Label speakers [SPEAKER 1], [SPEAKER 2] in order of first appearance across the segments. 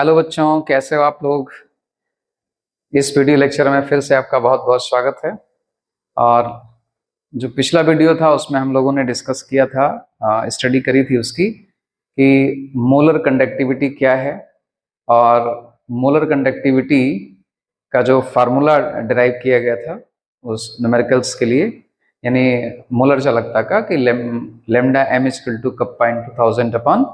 [SPEAKER 1] Hello बच्चों, कैसे हो आप लोग। इस वीडियो लेक्चर में फिर से आपका बहुत बहुत स्वागत है। और जो पिछला वीडियो था उसमें हम लोगों ने डिस्कस किया था, स्टडी करी थी उसकी कि मोलर कंडक्टिविटी क्या है और मोलर कंडक्टिविटी का जो फार्मूला डिराइव किया गया था उस न्यूमेरिकल्स के लिए, यानी मोलर चालकता का कि lambda M is equal to kappa into 1000 upon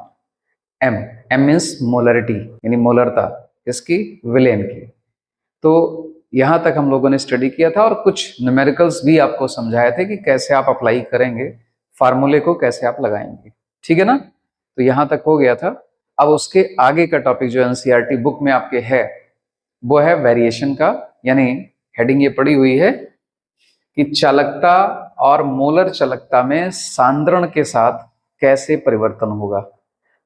[SPEAKER 1] M. M means molarity यानी मोलरता इसकी विलेन की। तो यहाँ तक हम लोगों ने स्टडी किया था और कुछ न्यूमेरिकल्स भी आपको समझाए थे कि कैसे आप अप्लाई करेंगे, फार्मूले को कैसे आप लगाएंगे। ठीक है ना। तो यहाँ तक हो गया था। अब उसके आगे का टॉपिक जो एनसीईआरटी बुक में आपके है वो है वेरिएशन का, यानी हेडिंग ये पड़ी हुई है कि चालकता और मोलर चालकता में सांद्रण के साथ कैसे परिवर्तन होगा।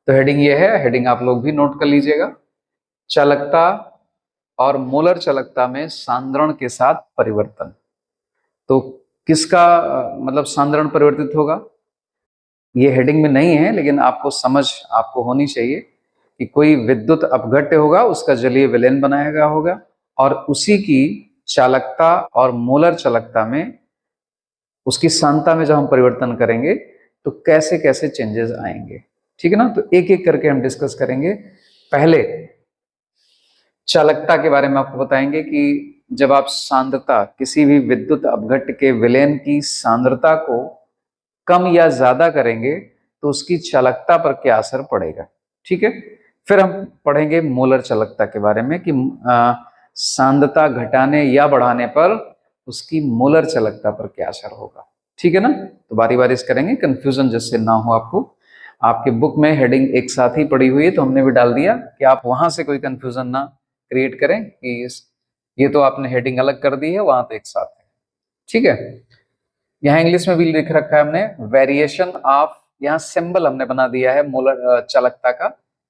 [SPEAKER 1] तो हेडिंग ये है, हेडिंग आप लोग भी नोट कर लीजिएगा। चालकता और मोलर चालकता में सांद्रण के साथ परिवर्तन। तो किसका मतलब सांद्रण परिवर्तित होगा, ये हेडिंग में नहीं है, लेकिन आपको समझ आपको होनी चाहिए कि कोई विद्युत अपघट्य होगा, उसका जलीय विलयन बनाया गया होगा और उसी की चालकता और मोलर चालकता में उसकी सांद्रता में जब हम परिवर्तन करेंगे तो कैसे कैसे चेंजेस आएंगे। ठीक है ना। तो एक एक करके हम डिस्कस करेंगे। पहले चालकता के बारे में आपको बताएंगे कि जब आप सांद्रता, किसी भी विद्युत अपघट्य के विलयन की सांद्रता को कम या ज्यादा करेंगे तो उसकी चालकता पर क्या असर पड़ेगा। ठीक है। फिर हम पढ़ेंगे मोलर चालकता के बारे में कि सांद्रता घटाने या बढ़ाने पर उसकी मोलर चालकता पर क्या असर होगा। ठीक है ना। तो बारी बारी से करेंगे, कंफ्यूजन जिससे ना हो आपको। आपके बुक में हेडिंग एक साथ ही पड़ी हुई है तो हमने भी डाल दिया कि आप वहां से कोई कंफ्यूजन ना क्रिएट करें कि ये तो आपने हेडिंग अलग कर दी है, वहां तो एक साथ है। ठीक है। यहाँ इंग्लिश में भी लिख रखा है हमने वेरिएशन ऑफ, यहाँ सिंबल हमने बना दिया है मोलर चालकता का।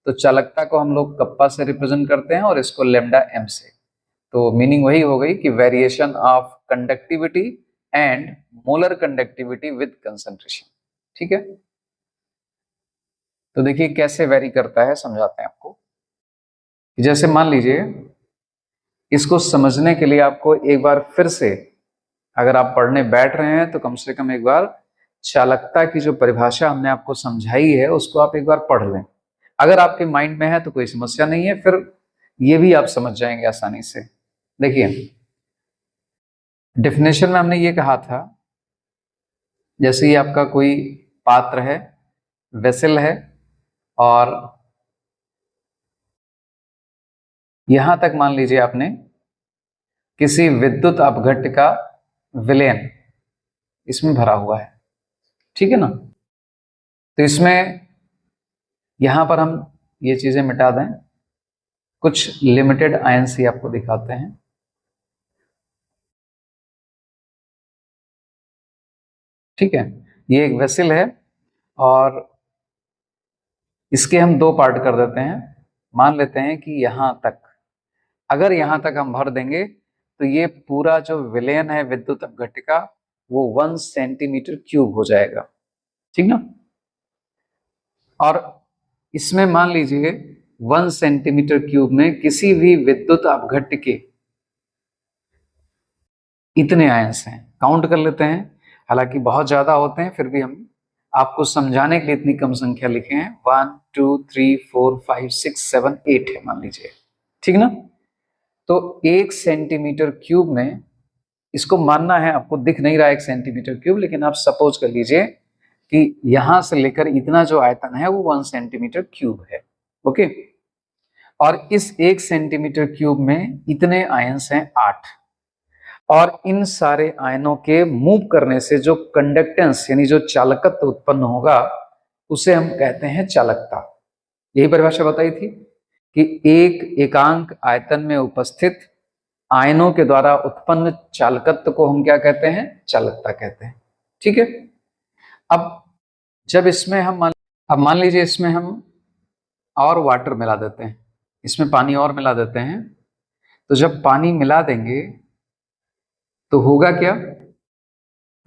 [SPEAKER 1] तो चालकता को हम लोग कप्पा से रिप्रेजेंट करते हैं और इसको लेमडा एम से। तो मीनिंग वही हो गई कि variation of conductivity and molar conductivity with concentration. ठीक है। तो देखिए कैसे वेरी करता है, समझाते हैं आपको। जैसे मान लीजिए, इसको समझने के लिए आपको एक बार फिर से, अगर आप पढ़ने बैठ रहे हैं तो कम से कम एक बार चालकता की जो परिभाषा हमने आपको समझाई है उसको आप एक बार पढ़ लें। अगर आपके माइंड में है तो कोई समस्या नहीं है, फिर ये भी आप समझ जाएंगे आसानी से। देखिए डेफिनेशन में हमने ये कहा था, जैसे ही आपका कोई पात्र है, वेसल है, और यहां तक मान लीजिए आपने किसी विद्युत अपघट्य का विलयन इसमें भरा हुआ है। ठीक है ना। तो इसमें यहां पर हम ये चीजें मिटा दें, कुछ लिमिटेड आयंस ही आपको दिखाते हैं। ठीक है। ये एक वेसल है और इसके हम दो पार्ट कर देते हैं। मान लेते हैं कि यहां तक, अगर यहां तक हम भर देंगे तो ये पूरा जो विलयन है विद्युत अपघट्य का वो 1 सेंटीमीटर क्यूब हो जाएगा। ठीक ना। और इसमें मान लीजिए 1 सेंटीमीटर क्यूब में किसी भी विद्युत अपघट्य के इतने आयंस हैं, काउंट कर लेते हैं। हालांकि बहुत ज्यादा होते हैं, फिर भी हम आपको समझाने के लिए इतनी कम संख्या लिखे हैं। 1 2 3 4 5 6 7 8 है मान लीजिए। ठीक ना। तो 1 सेंटीमीटर क्यूब में, इसको मानना है, आपको दिख नहीं रहा 1 सेंटीमीटर क्यूब, लेकिन आप सपोज कर लीजिए कि यहां से लेकर इतना जो आयतन है वो 1 सेंटीमीटर क्यूब है। ओके। और इस 1 सेंटीमीटर क्यूब में इतने आयंस हैं 8, और इन सारे आयनों के मूव करने से जो कंडक्टेंस यानी जो चालकत्व उत्पन्न होगा उसे हम कहते हैं चालकता। यही परिभाषा बताई थी कि एक एकांक आयतन में उपस्थित आयनों के द्वारा उत्पन्न चालकत्व को हम क्या कहते हैं, चालकता कहते हैं। ठीक है। अब जब इसमें अब मान लीजिए इसमें हम और वाटर मिला देते हैं, इसमें पानी और मिला देते हैं। तो जब पानी मिला देंगे तो होगा क्या,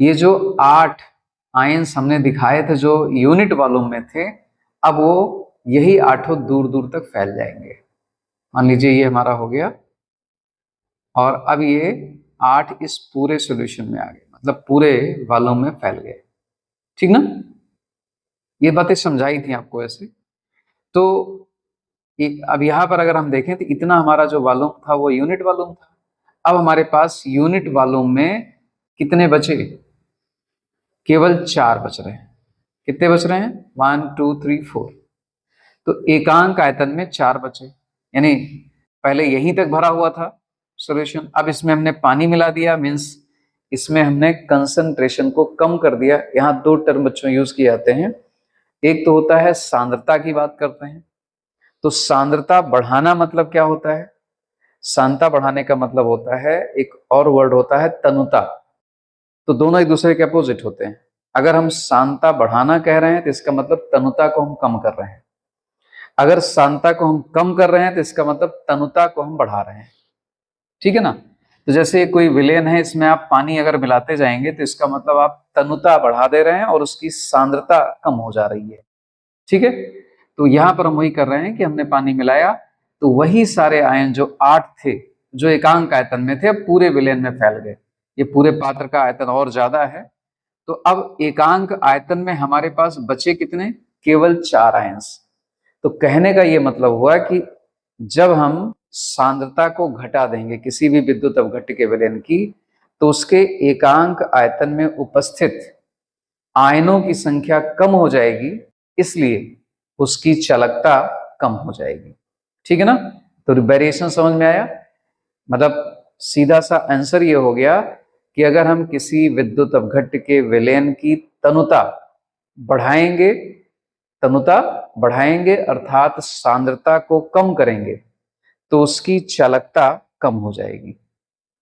[SPEAKER 1] ये जो 8 आयंस हमने दिखाए थे जो यूनिट वॉल्यूम में थे, अब वो यही 8 दूर दूर तक फैल जाएंगे। मान लीजिए ये हमारा हो गया, और अब ये 8 इस पूरे सॉल्यूशन में आ गए, मतलब पूरे वॉल्यूम में फैल गए। ठीक ना, ये बातें समझाई थी आपको ऐसे। तो अब यहां पर अगर हम देखें तो इतना हमारा जो वॉल्यूम था वो यूनिट वॉल्यूम था। अब हमारे पास यूनिट वॉल्यूम में कितने बचे? केवल 4 बच रहे हैं। कितने बच रहे हैं? 1 2 3 4। तो एकांक आयतन में 4 बचे, यानी पहले यहीं तक भरा हुआ था सॉल्यूशन, अब इसमें हमने पानी मिला दिया, मीन्स इसमें हमने कंसंट्रेशन को कम कर दिया। यहाँ 2 टर्म बच्चों यूज किए जाते हैं। एक तो होता है सांद्रता की बात करते हैं, तो सांद्रता बढ़ाना मतलब क्या होता है? सांद्रता बढ़ाने का मतलब होता है, एक और वर्ड होता है तनुता। तो दोनों एक दूसरे के अपोजिट होते हैं। अगर हम सांद्रता बढ़ाना कह रहे हैं तो इसका मतलब तनुता को हम कम कर रहे हैं। अगर सांद्रता को हम कम कर रहे हैं तो इसका मतलब तनुता को हम बढ़ा रहे हैं। ठीक है ना। तो जैसे कोई विलेन है, इसमें आप पानी अगर मिलाते जाएंगे तो इसका मतलब आप तनुता बढ़ा दे रहे हैं और उसकी सांद्रता कम हो जा रही है। ठीक है, तो यहां पर हम वही कर रहे हैं कि हमने पानी मिलाया तो वही सारे आयन जो 8 थे, जो एकांक आयतन में थे, अब पूरे विलेन में फैल गए। ये पूरे पात्र का आयतन और ज्यादा है, तो अब एकांक आयतन में हमारे पास बचे कितने? केवल 4 आयंस। तो कहने का ये मतलब हुआ कि जब हम सांद्रता को घटा देंगे किसी भी विद्युत अपघट्य के विलयन की, तो उसके एकांक आयतन में उपस्थित आयनों की संख्या कम हो जाएगी, इसलिए उसकी चालकता कम हो जाएगी। ठीक है ना। तो वेरिएशन समझ में आया? मतलब सीधा सा आंसर ये हो गया कि अगर हम किसी विद्युत अपघट्य के विलयन की तनुता बढ़ाएंगे, अर्थात सांद्रता को कम करेंगे, तो उसकी चालकता कम हो जाएगी।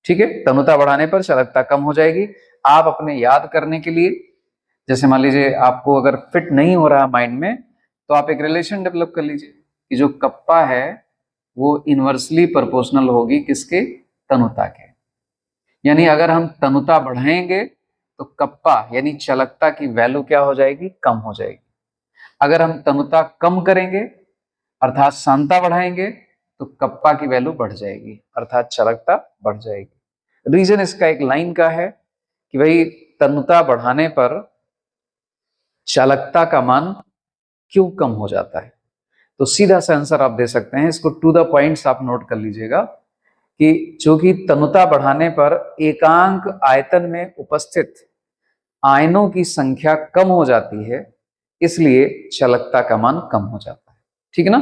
[SPEAKER 1] ठीक है, तनुता बढ़ाने पर चालकता कम हो जाएगी। आप अपने याद करने के लिए, जैसे मान लीजिए आपको अगर फिट नहीं हो रहा माइंड में, तो आप एक रिलेशन डेवलप कर लीजिए कि जो कप्पा है वो इनवर्सली प्रोपोर्शनल होगी किसके? तनुता के। यानी अगर हम तनुता बढ़ाएंगे तो कप्पा यानी चालकता की वैल्यू क्या हो जाएगी? कम हो जाएगी। अगर हम तनुता कम करेंगे अर्थात सांद्रता बढ़ाएंगे तो कप्पा की वैल्यू बढ़ जाएगी, अर्थात चालकता बढ़ जाएगी। रीजन इसका एक लाइन का है कि भाई तनुता बढ़ाने पर चालकता का मान क्यों कम हो जाता है। तो सीधा सा आंसर आप दे सकते हैं, इसको टू द पॉइंट्स आप नोट कर लीजिएगा कि चूंकि तनुता बढ़ाने पर एकांक आयतन में उपस्थित आयनों की संख्या कम हो जाती है, इसलिए चालकता का मान कम हो जाता है। ठीक है ना।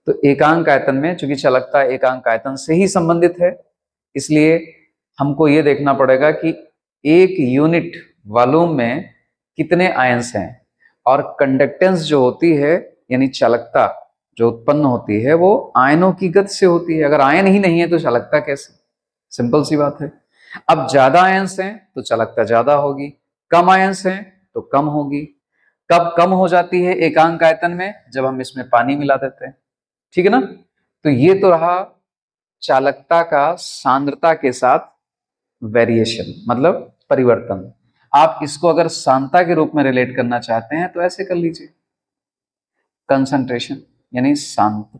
[SPEAKER 1] तो एकांक आयतन में चूंकि चालकता एकांक आयतन से ही संबंधित है, इसलिए हमको यह देखना पड़ेगा कि एक यूनिट वॉल्यूम में कितने आयंस हैं, और कंडक्टेंस जो होती है यानी चालकता जो उत्पन्न होती है वो आयनों की गति से होती है। अगर आयन ही नहीं है तो चालकता कैसे? सिंपल सी बात है। अब ज्यादा आयंस हैं तो चालकता ज्यादा होगी, कम आयंस हैं तो कम होगी। कब कम हो जाती है एकांक आयतन में? जब हम इसमें पानी मिला देते हैं। ठीक है ना। तो ये तो रहा चालकता का सांद्रता के साथ वेरिएशन, मतलब परिवर्तन। आप इसको अगर सांद्रता के रूप में रिलेट करना चाहते हैं तो ऐसे कर लीजिए, कंसंट्रेशन यानी सांद्रता।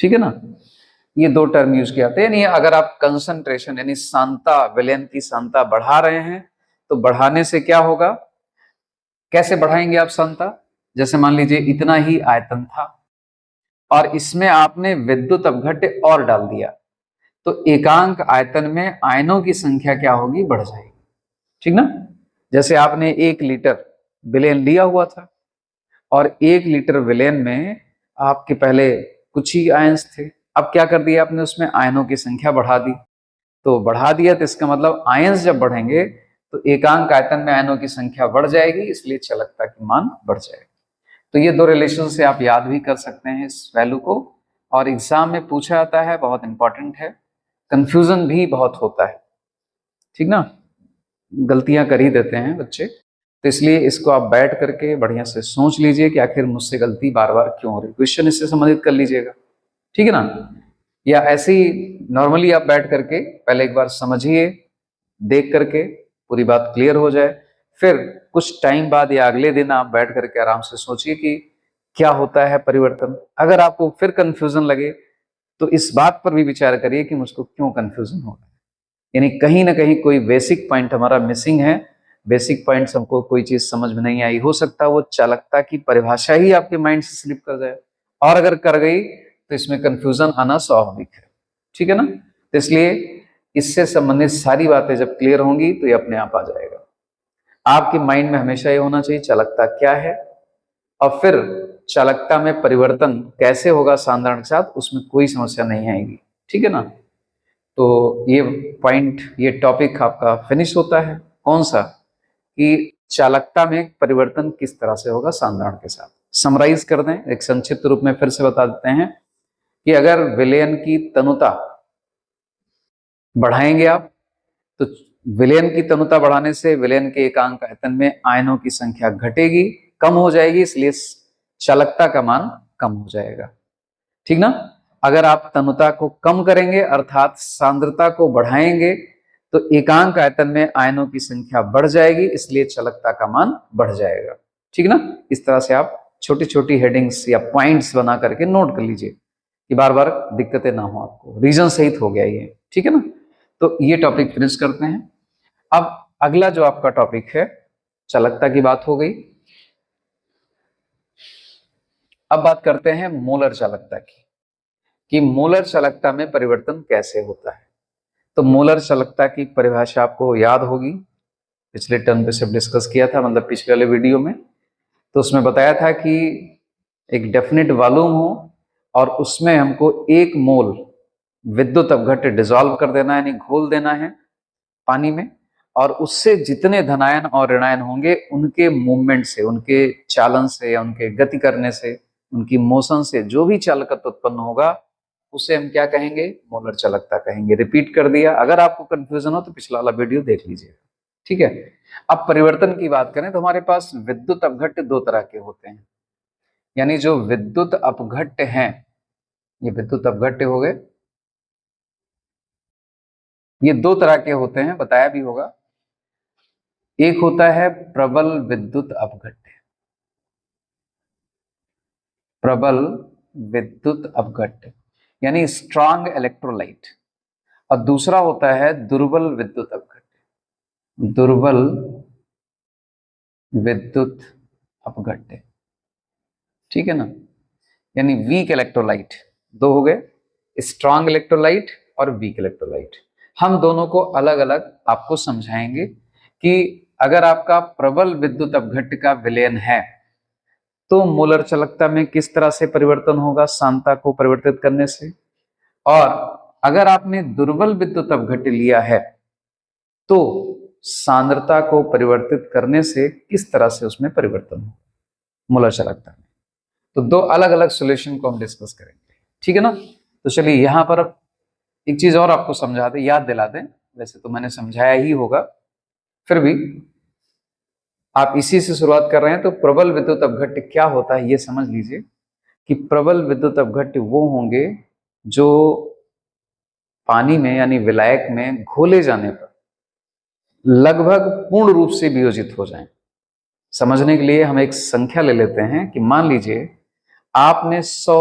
[SPEAKER 1] ठीक है ना। ये 2 टर्म यूज किए जाते हैं। यानी अगर आप कंसंट्रेशन यानी सांद्रता, विलयन की सांद्रता बढ़ा रहे हैं तो बढ़ाने से क्या होगा? कैसे बढ़ाएंगे आप सांद्रता? जैसे मान लीजिए इतना ही आयतन था और इसमें आपने विद्युत अपघट्य और डाल दिया, तो एकांक आयतन में आयनों की संख्या क्या होगी? बढ़ जाएगी। ठीक ना। जैसे आपने 1 लीटर विलेन लिया हुआ था और 1 लीटर विलेन में आपके पहले कुछ ही आयंस थे, अब क्या कर दिया आपने? उसमें आयनों की संख्या बढ़ा दी। तो बढ़ा दिया तो इसका मतलब आयंस जब बढ़ेंगे तो एकांक आयतन में आयनों की संख्या बढ़ जाएगी, इसलिए चालकता की मान बढ़ जाएगी। तो ये 2 रिलेशन से आप याद भी कर सकते हैं इस वैल्यू को, और एग्जाम में पूछा जाता है, बहुत इंपॉर्टेंट है। कंफ्यूजन भी बहुत होता है, ठीक ना, गलतियां कर ही देते हैं बच्चे। तो इसलिए इसको आप बैठ करके बढ़िया से सोच लीजिए कि आखिर मुझसे गलती बार बार क्यों हो रही, क्वेश्चन इससे संबंधित कर लीजिएगा। ठीक है ना। या ऐसे ही नॉर्मली आप बैठ करके पहले एक बार समझिए, देख करके पूरी बात क्लियर हो जाए, फिर कुछ टाइम बाद या अगले दिन आप बैठ करके आराम से सोचिए कि क्या होता है परिवर्तन। अगर आपको फिर कंफ्यूजन लगे तो इस बात पर भी विचार करिए कि मुझको क्यों कंफ्यूजन हो रहा है, यानी कहीं ना कहीं कोई बेसिक पॉइंट हमारा मिसिंग है, बेसिक पॉइंट्स हमको कोई चीज समझ में नहीं आई। हो सकता है वो चालकता की परिभाषा ही आपके माइंड से स्लिप कर जाए, और अगर कर गई तो इसमें कंफ्यूजन आना स्वाभाविक है, ठीक है ना। तो इसलिए इससे संबंधित सारी बातें जब क्लियर होंगी तो ये अपने आप आ जाएगा। आपके माइंड में हमेशा ये होना चाहिए चालकता क्या है, और फिर चालकता में परिवर्तन कैसे होगा सांद्रण के साथ, उसमें कोई समस्या नहीं आएगी, ठीक है ना। तो ये पॉइंट, ये टॉपिक आपका फिनिश होता है। कौन सा, कि चालकता में परिवर्तन किस तरह से होगा सांद्रण के साथ। समराइज कर दें, एक संक्षिप्त रूप में फिर से बता देते हैं कि अगर विलयन की तनुता बढ़ाएंगे आप, तो विलयन की तनुता बढ़ाने से विलयन के एकांक आयतन में आयनों की संख्या घटेगी, कम हो जाएगी, इसलिए चालकता का मान कम हो जाएगा, ठीक ना। अगर आप तनुता को कम करेंगे अर्थात सांद्रता को बढ़ाएंगे तो एकांक आयतन में आयनों की संख्या बढ़ जाएगी, इसलिए चालकता का मान बढ़ जाएगा, ठीक ना। इस तरह से आप छोटी छोटी हेडिंग्स या पॉइंट्स बना करके नोट कर लीजिए कि बार बार दिक्कतें ना हो आपको, रीजन सहित हो गया ये, ठीक है ना। तो ये टॉपिक फिनिश करते हैं। अब अगला जो आपका टॉपिक है, चालकता की बात हो गई, अब बात करते हैं मोलर चालकता की, कि मोलर चालकता में परिवर्तन कैसे होता है। तो मोलर चालकता की परिभाषा आपको याद होगी, पिछले टर्म पे सब डिस्कस किया था, मतलब पिछले वाले वीडियो में। तो उसमें बताया था कि एक डेफिनेट वॉल्यूम हो और उसमें हमको 1 मोल विद्युत अपघट्य डिसॉल्व कर देना है, यानी घोल देना है पानी में, और उससे जितने धनायन और ऋणायन होंगे उनके मूवमेंट से, उनके चालन से या उनके गति करने से, उनकी मोशन से जो भी चालकत्व उत्पन्न होगा उसे हम क्या कहेंगे, मोलर चालकता कहेंगे। रिपीट कर दिया, अगर आपको कंफ्यूजन हो तो पिछला वाला वीडियो देख लीजिए, ठीक है। अब परिवर्तन की बात करें तो हमारे पास विद्युत अपघट्य 2 तरह के होते हैं, यानी जो विद्युत अपघट्य हैं, ये विद्युत अपघट्य हो गए, ये 2 तरह के होते हैं, बताया भी होगा। एक होता है प्रबल विद्युत अपघट्य, प्रबल विद्युत अपघट्य यानी स्ट्रांग इलेक्ट्रोलाइट, और दूसरा होता है दुर्बल विद्युत अपघट्य, दुर्बल विद्युत अपघट्य, ठीक है ना, यानी वीक इलेक्ट्रोलाइट। 2 हो गए, स्ट्रांग इलेक्ट्रोलाइट और वीक इलेक्ट्रोलाइट। हम दोनों को अलग अलग आपको समझाएंगे कि अगर आपका प्रबल विद्युत अपघट्य का विलयन है तो मोलर चालकता में किस तरह से परिवर्तन होगा सांद्रता को परिवर्तित करने से, और अगर आपने दुर्बल विद्युत अपघट्य लिया है तो सांद्रता को परिवर्तित करने से किस तरह से उसमें परिवर्तन हो मोलर चालकता में। तो 2 अलग अलग सॉल्यूशन को हम डिस्कस करेंगे, ठीक है ना। तो चलिए यहां पर एक चीज और आपको समझा दें, याद दिला दें, वैसे तो मैंने समझाया ही होगा, फिर भी आप इसी से शुरुआत कर रहे हैं। तो प्रबल विद्युत अपघट्य क्या होता है ये समझ लीजिए, कि प्रबल विद्युत अपघट्य वो होंगे जो पानी में यानी विलायक में घोले जाने पर लगभग पूर्ण रूप से वियोजित हो जाएं। समझने के लिए हम एक संख्या ले लेते हैं कि मान लीजिए आपने 100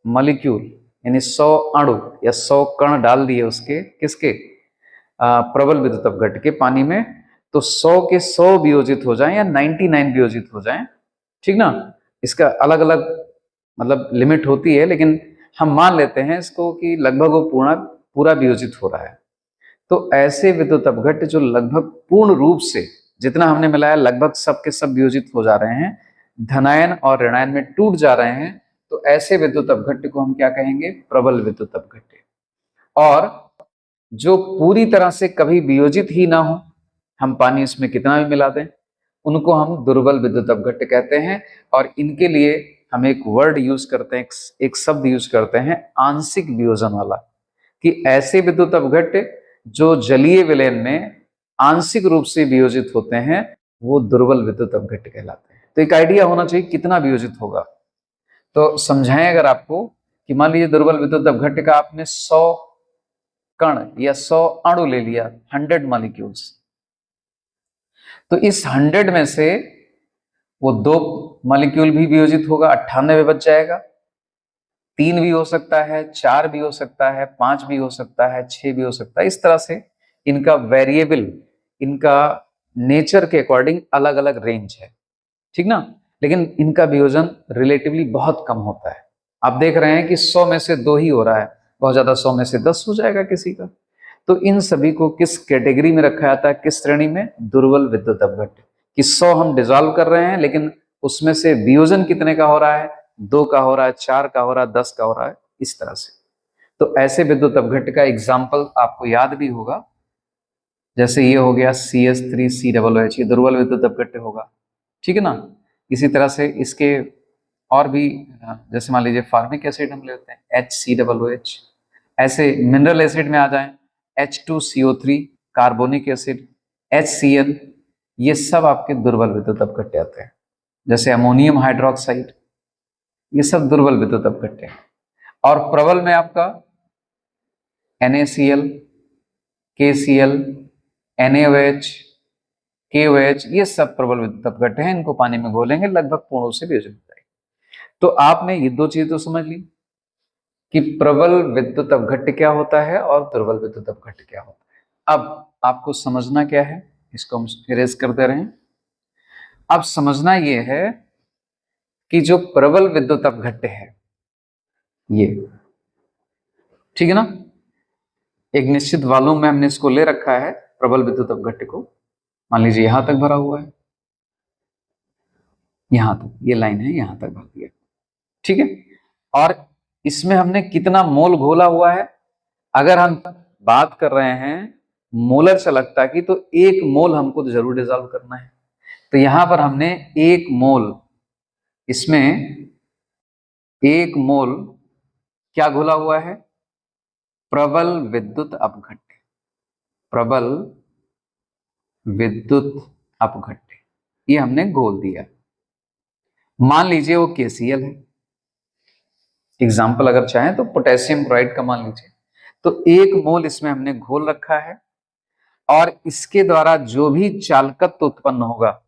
[SPEAKER 1] मॉलिक्यूल यानी 100 अणु या 100 कण डाल दिए उसके, किसके, प्रबल विद्युत अपघट्य के पानी में, तो 100 के 100 वियोजित हो जाएं या 99 वियोजित हो जाएं, ठीक ना। इसका अलग अलग मतलब लिमिट होती है, लेकिन हम मान लेते हैं इसको कि लगभग वो पूरा वियोजित हो रहा है। तो ऐसे विद्युत अपघट्य जो लगभग पूर्ण रूप से, जितना हमने मिलाया लगभग सब के सब वियोजित हो जा रहे हैं, धनायन और ऋणायन में टूट जा रहे हैं, तो ऐसे विद्युत अपघट्य को हम क्या कहेंगे, प्रबल विद्युत अपघट्य। और जो पूरी तरह से कभी वियोजित ही ना हो, हम पानी इसमें कितना भी मिला दें, उनको हम दुर्बल विद्युत अपघट्य कहते हैं। और इनके लिए हम एक वर्ड यूज करते हैं, एक शब्द यूज करते हैं आंशिक वियोजन वाला, कि ऐसे विद्युत अपघट्य जो जलीय विलयन में आंशिक रूप से वियोजित होते हैं वो दुर्बल विद्युत अपघट्य कहलाते हैं। तो एक आइडिया होना चाहिए कितना वियोजित होगा। तो समझाएं अगर आपको कि मान लीजिए दुर्बल विद्युत अपघट्य का आपने 100 कण या 100 अणु ले लिया, 100 मॉलिक्यूल्स, तो इस 100 में से वो 2 मॉलिक्यूल भी वियोजित होगा, 98 बच जाएगा। 3 भी हो सकता है, 4 भी हो सकता है, 5 भी हो सकता है, 6 भी हो सकता है। इस तरह से इनका वेरिएबल, इनका नेचर के अकॉर्डिंग अलग अलग रेंज है, ठीक ना। लेकिन इनका वियोजन रिलेटिवली बहुत कम होता है। आप देख रहे हैं कि 100 में से 2 ही हो रहा है, बहुत ज्यादा 100 में से 10 हो जाएगा किसी का। तो इन सभी को किस कैटेगरी में रखा जाता है, किस श्रेणी में? दुर्बल विद्युत अपघट्य। कि 100 हम डिसॉल्व कर रहे हैं, लेकिन उसमें से वियोजन कितने का हो रहा है? 2 का हो रहा है, 4 का हो रहा है, 10 का हो रहा है, इस तरह से। तो ऐसे विद्युत अपघट्य का एग्जाम्पल आपको याद भी होगा, जैसे ये हो गया CH3COOH, ये दुर्बल विद्युत अपघट्य होगा, ठीक है ना। इसी तरह से इसके और भी, जैसे मान लीजिए फार्मिक एसिड हम लेते हैं HCOOH। ऐसे मिनरल एसिड में आ जाएं, H2CO3, कार्बोनिक एसिड HCl, ये सब आपके दुर्बल विद्युत अपघट्य आते हैं। जैसे अमोनियम हाइड्रोक्साइड, ये सब दुर्बल विद्युत अपघट्य है। और प्रबल में आपका NaCl, KCl, NaOH, KOH, ये सब प्रबल विद्युत अपघट्य हैं। इनको पानी में घोलेंगे, लगभग पूर्ण से वियोजित हो जाएंगे। तो आपने ये 2 चीजें तो समझ ली कि प्रबल विद्युत अपघट्य क्या होता है और दुर्बल विद्युत अपघट्य क्या होता है। अब आपको समझना क्या है, इसको हम इरेज कर दे रहे हैं। अब समझना ये है कि जो प्रबल विद्युत अपघट्य है, ये ठीक है ना, एक निश्चित वॉल्यूम में हमने इसको ले रखा है प्रबल विद्युत अपघट्य को। मान लीजिए यहां तक भरा हुआ है, यहां तक ये लाइन है, यहां तक भर दिया, ठीक है। और इसमें हमने कितना मोल घोला हुआ है? अगर हम बात कर रहे हैं मोलर चालकता की, तो 1 मोल हमको तो जरूर डिसॉल्व करना है। तो यहां पर हमने 1 मोल, इसमें 1 मोल क्या घोला हुआ है? प्रबल विद्युत अपघट्य, प्रबल विद्युत अपघट्य, ये हमने घोल दिया। मान लीजिए वो KCl है, एग्जाम्पल अगर चाहें तो पोटेशियम क्लोराइड का मान लीजिए। तो 1 मोल इसमें हमने घोल रखा है, और इसके द्वारा जो भी चालकत्व उत्पन्न होगा,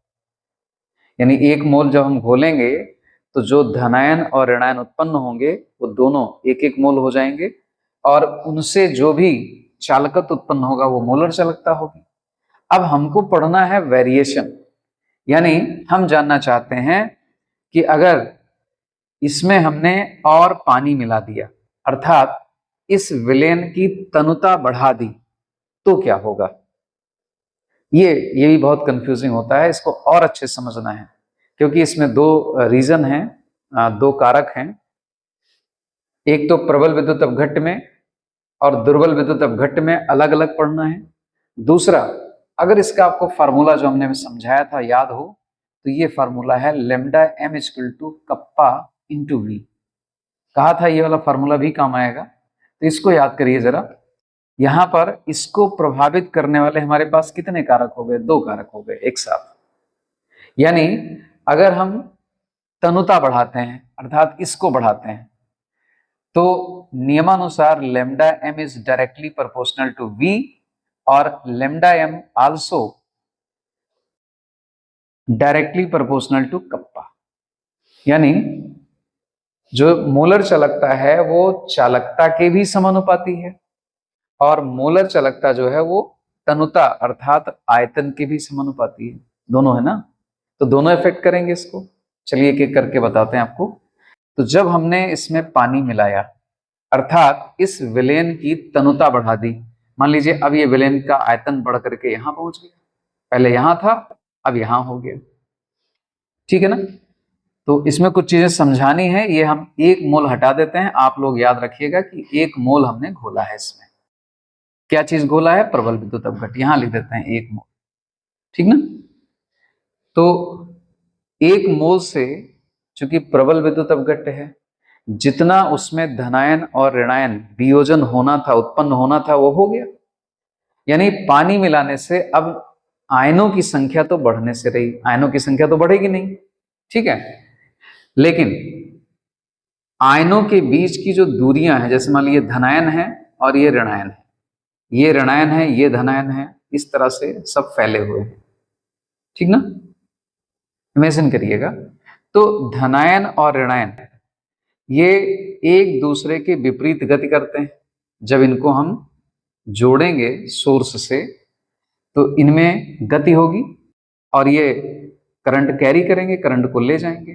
[SPEAKER 1] यानी 1 मोल जब हम घोलेंगे तो जो धनायन और ऋणायन उत्पन्न होंगे वो दोनों 1-1 मोल हो जाएंगे, और उनसे जो भी चालकत्व उत्पन्न होगा वो मोलर चालकता होगी। अब हमको पढ़ना है वेरिएशन, यानी हम जानना चाहते हैं कि अगर इसमें हमने और पानी मिला दिया, अर्थात इस विलयन की तनुता बढ़ा दी, तो क्या होगा। ये भी बहुत कंफ्यूजिंग होता है, इसको और अच्छे से समझना है, क्योंकि इसमें 2 रीजन हैं, 2 कारक हैं। एक तो प्रबल विद्युत अपघट्य में और दुर्बल विद्युत अपघट्य में अलग अलग पढ़ना है। दूसरा, अगर इसका आपको फार्मूला जो हमने समझाया था याद हो, तो ये फार्मूला है लैम्डा m = कप्पा × V। कहा था ये वाला फार्मूला भी काम आएगा, तो इसको याद करिए जरा। यहां पर इसको प्रभावित करने वाले हमारे पास कितने कारक हो गए? 2 कारक हो गए एक साथ। यानी अगर हम तनुता बढ़ाते हैं, अर्थात इसको बढ़ाते हैं, तो नियमानुसार lambda m is directly proportional to V, और lambda m also directly proportional to kappa. यानी जो मोलर चालकता है वो चालकता के भी समानुपाती है, और मोलर चालकता जो है वो तनुता अर्थात आयतन के भी समानुपाती है। दोनों है ना, तो दोनों इफेक्ट करेंगे इसको। चलिए एक एक करके बताते हैं आपको। तो जब हमने इसमें पानी मिलाया, अर्थात इस विलयन की तनुता बढ़ा दी, मान लीजिए अब ये विलयन का आयतन बढ़ करके यहां पहुंच गया, पहले यहां था अब यहां हो गया, ठीक है ना। तो इसमें कुछ चीजें समझानी है, ये हम 1 मोल हटा देते हैं। आप लोग याद रखिएगा कि 1 मोल हमने घोला है। इसमें क्या चीज घोला है? प्रबल विद्युत अपघट्य, यहां लिख देते हैं 1 मोल, ठीक ना। तो 1 मोल से, चूंकि प्रबल विद्युत अपघट्य है, जितना उसमें धनायन और ऋणायन वियोजन होना था, उत्पन्न होना था, वो हो गया। यानी पानी मिलाने से अब आयनों की संख्या तो बढ़ने से रही, आयनों की संख्या तो बढ़ेगी नहीं, ठीक है। लेकिन आयनों के बीच की जो दूरियां हैं, जैसे मान लीजिए धनायन है और ये ऋणायन है, ये ऋणायन है, ये धनायन है, इस तरह से सब फैले हुए हैं, ठीक ना। इमेजिन करिएगा तो धनायन और ऋणायन ये एक दूसरे के विपरीत गति करते हैं। जब इनको हम जोड़ेंगे सोर्स से तो इनमें गति होगी और ये करंट कैरी करेंगे, करंट को ले जाएंगे।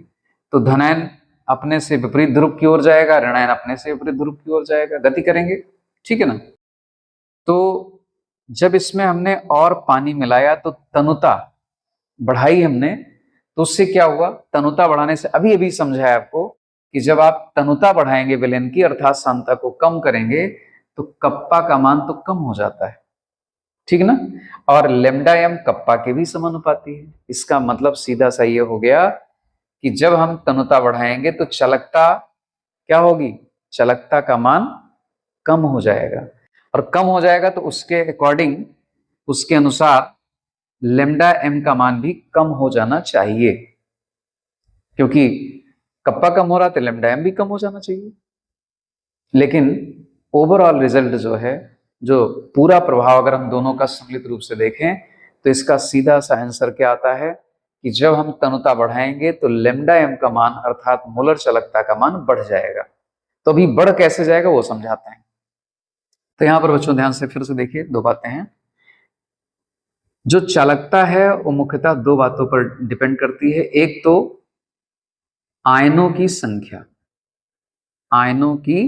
[SPEAKER 1] तो धनायन अपने से विपरीत ध्रुव की ओर जाएगा, ऋणायन अपने से विपरीत ध्रुव की ओर जाएगा, गति करेंगे। ठीक है ना। तो जब इसमें हमने और पानी मिलाया तो तनुता बढ़ाई हमने, तो उससे क्या हुआ, तनुता बढ़ाने से अभी अभी समझाया आपको कि जब आप तनुता बढ़ाएंगे विलयन की अर्थात सांद्रता को कम करेंगे तो कप्पा का मान तो कम हो जाता है। ठीक ना। और लेमडा एम कप्पा के भी समानुपाती है। इसका मतलब सीधा सा ये हो गया कि जब हम तनुता बढ़ाएंगे तो चालकता क्या होगी, चालकता का मान कम हो जाएगा, और कम हो जाएगा तो उसके अकॉर्डिंग, उसके अनुसार लेमडा एम का मान भी कम हो जाना चाहिए, क्योंकि कप्पा कम हो रहा तो लेमडा एम भी कम हो जाना चाहिए। लेकिन ओवरऑल रिजल्ट जो है, जो पूरा प्रभाव अगर हम दोनों का सम्मिलित रूप से देखें तो इसका सीधा सा आंसर क्या आता है कि जब हम तनुता बढ़ाएंगे तो लेमडा एम का मान अर्थात मोलर चालकता का मान बढ़ जाएगा। तो अभी बढ़ कैसे जाएगा वो समझाते हैं। तो यहां पर बच्चों ध्यान से फिर से देखिए, दो बातें हैं। जो चालकता है वो मुख्यतः दो बातों पर डिपेंड करती है। एक तो आयनों की संख्या, आयनों की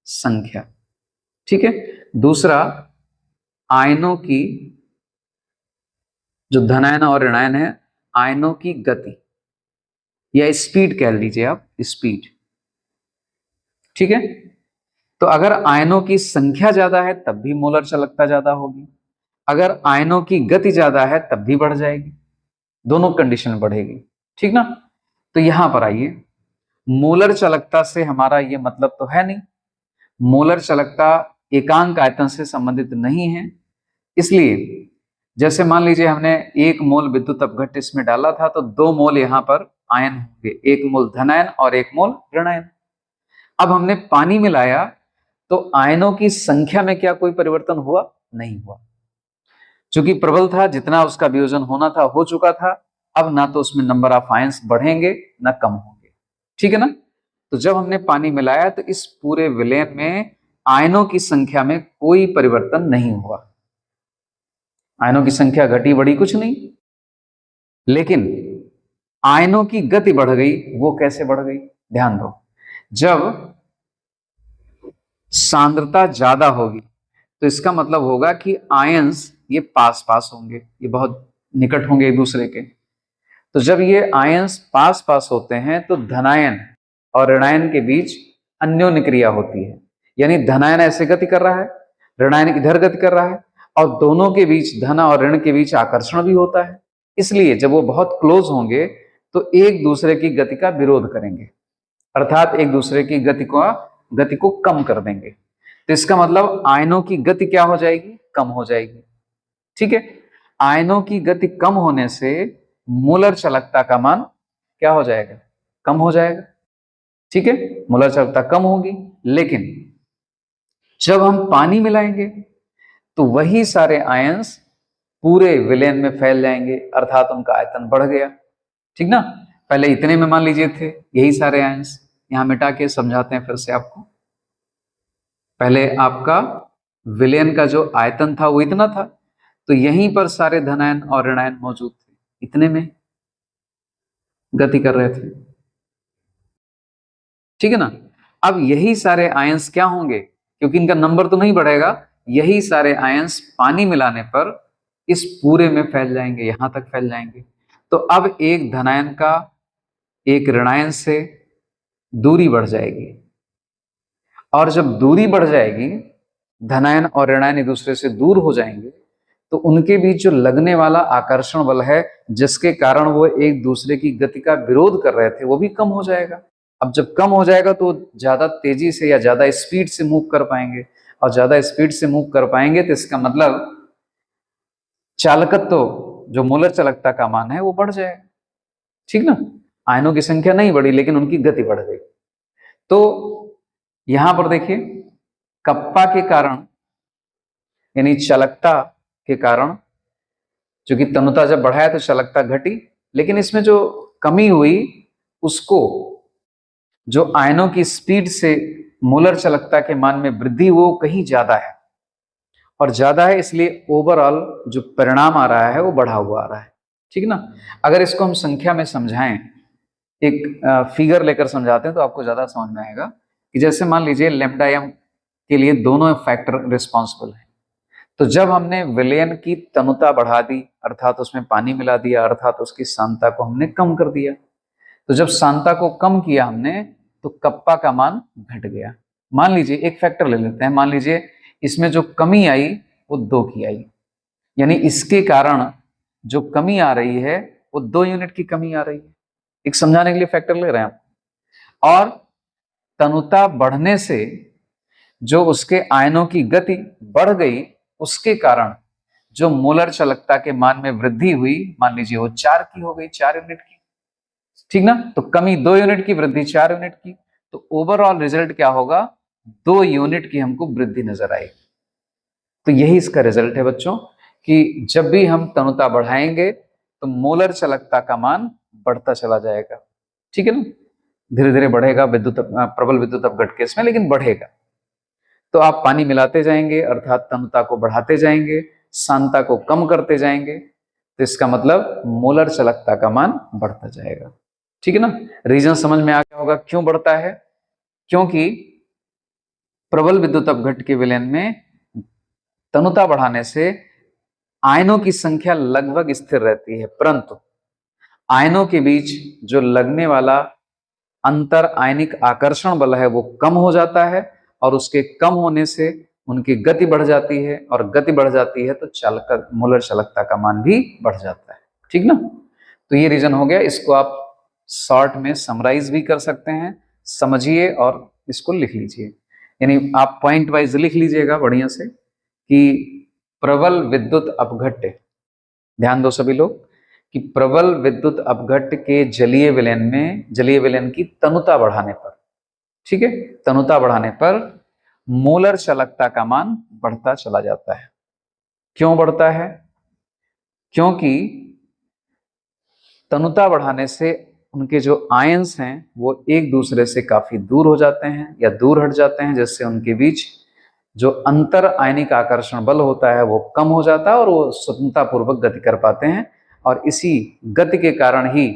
[SPEAKER 1] संख्या, ठीक है। दूसरा आयनों की, जो धनायन और ऋणायन है, आयनों की गति या स्पीड कह लीजिए आप, स्पीड। ठीक है। तो अगर आयनों की संख्या ज्यादा है तब भी मोलर चालकता ज्यादा होगी, अगर आयनों की गति ज्यादा है तब भी बढ़ जाएगी, दोनों कंडीशन बढ़ेगी। ठीक ना। तो यहां पर आइए, मोलर चालकता से हमारा ये मतलब तो है नहीं, मोलर चालकता एकांक आयतन से संबंधित नहीं है। इसलिए जैसे मान लीजिए हमने 1 मोल विद्युत अपघट्ट इसमें डाला था तो 2 मोल यहां पर आयन होंगे, 1 मोल धनायन और 1 मोल ऋणायन। अब हमने पानी मिलाया तो आयनों की संख्या में क्या कोई परिवर्तन हुआ? नहीं हुआ, चूंकि प्रबल था, जितना उसका वियोजन होना था हो चुका था। अब ना तो उसमें नंबर ऑफ आयंस बढ़ेंगे ना कम होंगे। ठीक है ना। तो जब हमने पानी मिलाया तो इस पूरे विलयन में आयनों की संख्या में कोई परिवर्तन नहीं हुआ, आयनों की संख्या घटी बढ़ी कुछ नहीं, लेकिन आयनों की गति बढ़ गई। वो कैसे बढ़ गई, ध्यान दो। जब सांद्रता ज्यादा होगी तो इसका मतलब होगा कि आयंस ये पास पास होंगे, ये बहुत निकट होंगे एक दूसरे के। तो जब ये आयंस पास पास होते हैं तो धनायन और ऋणायन के बीच अन्योन्य क्रिया होती है, यानी धनायन ऐसे गति कर रहा है, ऋणायन इधर गति कर रहा है, और दोनों के बीच, धन और ऋण के बीच आकर्षण भी होता है। इसलिए जब वो बहुत क्लोज होंगे तो एक दूसरे की गति का विरोध करेंगे, अर्थात एक दूसरे की गति को कम कर देंगे। तो इसका मतलब आयनों की गति क्या हो जाएगी, कम हो जाएगी। ठीक है। आयनों की गति कम होने से मोलर चालकता का मान क्या हो जाएगा, कम हो जाएगा। ठीक है, मोलर चालकता कम होगी। लेकिन जब हम पानी मिलाएंगे तो वही सारे आयंस पूरे विलयन में फैल जाएंगे, अर्थात उनका आयतन बढ़ गया। ठीक ना। पहले इतने में मान लीजिए थे यही सारे आयंस, यहां मिटा के समझाते हैं फिर से आपको। पहले आपका विलयन का जो आयतन था वो इतना था, तो यहीं पर सारे धनायन और ऋणायन मौजूद थे, इतने में गति कर रहे थे। ठीक है ना। अब यही सारे आयंस क्या होंगे, क्योंकि इनका नंबर तो नहीं बढ़ेगा, यही सारे आयंस पानी मिलाने पर इस पूरे में फैल जाएंगे, यहां तक फैल जाएंगे। तो अब एक धनायन का एक ऋणायन से दूरी बढ़ जाएगी, और जब दूरी बढ़ जाएगी, धनायन और ऋणायन एक दूसरे से दूर हो जाएंगे, तो उनके बीच जो लगने वाला आकर्षण बल है, जिसके कारण वो एक दूसरे की गति का विरोध कर रहे थे, वो भी कम हो जाएगा। अब जब कम हो जाएगा तो ज्यादा तेजी से या ज्यादा स्पीड से मूव कर पाएंगे, और ज्यादा स्पीड से मूव कर पाएंगे तो इसका मतलब चालकत्व, जो मोलर चालकता का मान है वो बढ़ जाएगा। ठीक ना। आयनों की संख्या नहीं बढ़ी लेकिन उनकी गति बढ़ गई। तो यहां पर देखिए, कप्पा के कारण यानी चालकता के कारण, क्योंकि तनुता जब बढ़ाया तो चालकता घटी, लेकिन इसमें जो कमी हुई उसको जो आयनों की स्पीड से मोलर चालकता के मान में वृद्धि वो कहीं ज्यादा है, और ज्यादा है इसलिए ओवरऑल जो परिणाम आ रहा है वो बढ़ा हुआ आ रहा है। ठीक ना। अगर इसको हम संख्या में समझाएं, एक फिगर लेकर समझाते हैं तो आपको ज्यादा समझ में आएगा कि जैसे मान लीजिए लैम्डा एम के लिए दोनों फैक्टर रिस्पॉन्सिबल है। तो जब हमने विलयन की तनुता बढ़ा दी, अर्थात उसमें पानी मिला दिया, अर्थात उसकी सांद्रता को हमने कम कर दिया, तो जब सांद्रता को कम किया हमने तो कप्पा का मान घट गया। मान लीजिए एक फैक्टर ले लेते हैं, मान लीजिए इसमें जो कमी आई वो 2 की आई, यानी इसके कारण जो कमी आ रही है वो 2 यूनिट की कमी आ रही है। एक समझाने के लिए फैक्टर ले रहे हैं आप। और तनुता बढ़ने से जो उसके आयनों की गति बढ़ गई, उसके कारण जो मोलर चालकता के मान में वृद्धि हुई, मान लीजिए वो 4 की हो गई, 4 यूनिट की। ठीक ना। तो कमी 2 यूनिट की, वृद्धि 4 यूनिट की, तो ओवरऑल रिजल्ट क्या होगा, 2 यूनिट की हमको वृद्धि नजर आएगी। तो यही इसका रिजल्ट है बच्चों, कि जब भी हम तनुता बढ़ाएंगे तो मोलर चालकता का मान बढ़ता चला जाएगा। ठीक है ना। धीरे धीरे बढ़ेगा प्रबल विद्युत अपघट केस में, लेकिन बढ़ेगा। तो आप पानी मिलाते जाएंगे, अर्थात तनुता को बढ़ाते जाएंगे, सांद्रता को कम करते जाएंगे, तो इसका मतलब मोलर चालकता का मान बढ़ता जाएगा। ठीक है ना। रीजन समझ में आ गया होगा क्यों बढ़ता है। क्योंकि प्रबल विद्युत अपघट के विलयन में तनुता बढ़ाने से आयनों की संख्या लगभग स्थिर रहती है, परंतु आयनों के बीच जो लगने वाला अंतर आयनिक आकर्षण बल है वो कम हो जाता है, और उसके कम होने से उनकी गति बढ़ जाती है, और गति बढ़ जाती है तो चालक मोलर चालकता का मान भी बढ़ जाता है। ठीक ना। तो ये रीजन हो गया। इसको आप शॉर्ट में समराइज भी कर सकते हैं, समझिए और इसको लिख लीजिए। यानी आप पॉइंट वाइज लिख लीजिएगा बढ़िया से कि प्रबल विद्युत अपघट्ट, ध्यान दो सभी लोग, कि प्रबल विद्युत अपघट्ट के जलीय विलयन में, जलीय विलयन की तनुता बढ़ाने पर, ठीक है, तनुता बढ़ाने पर मोलर चालकता का मान बढ़ता चला जाता है। क्यों बढ़ता है? क्योंकि तनुता बढ़ाने से उनके जो आयंस हैं वो एक दूसरे से काफी दूर हो जाते हैं या दूर हट जाते हैं, जिससे उनके बीच जो अंतर आयनिक आकर्षण बल होता है वो कम हो जाता है, और वो स्वतंत्रता पूर्वक गति कर पाते हैं, और इसी गति के कारण ही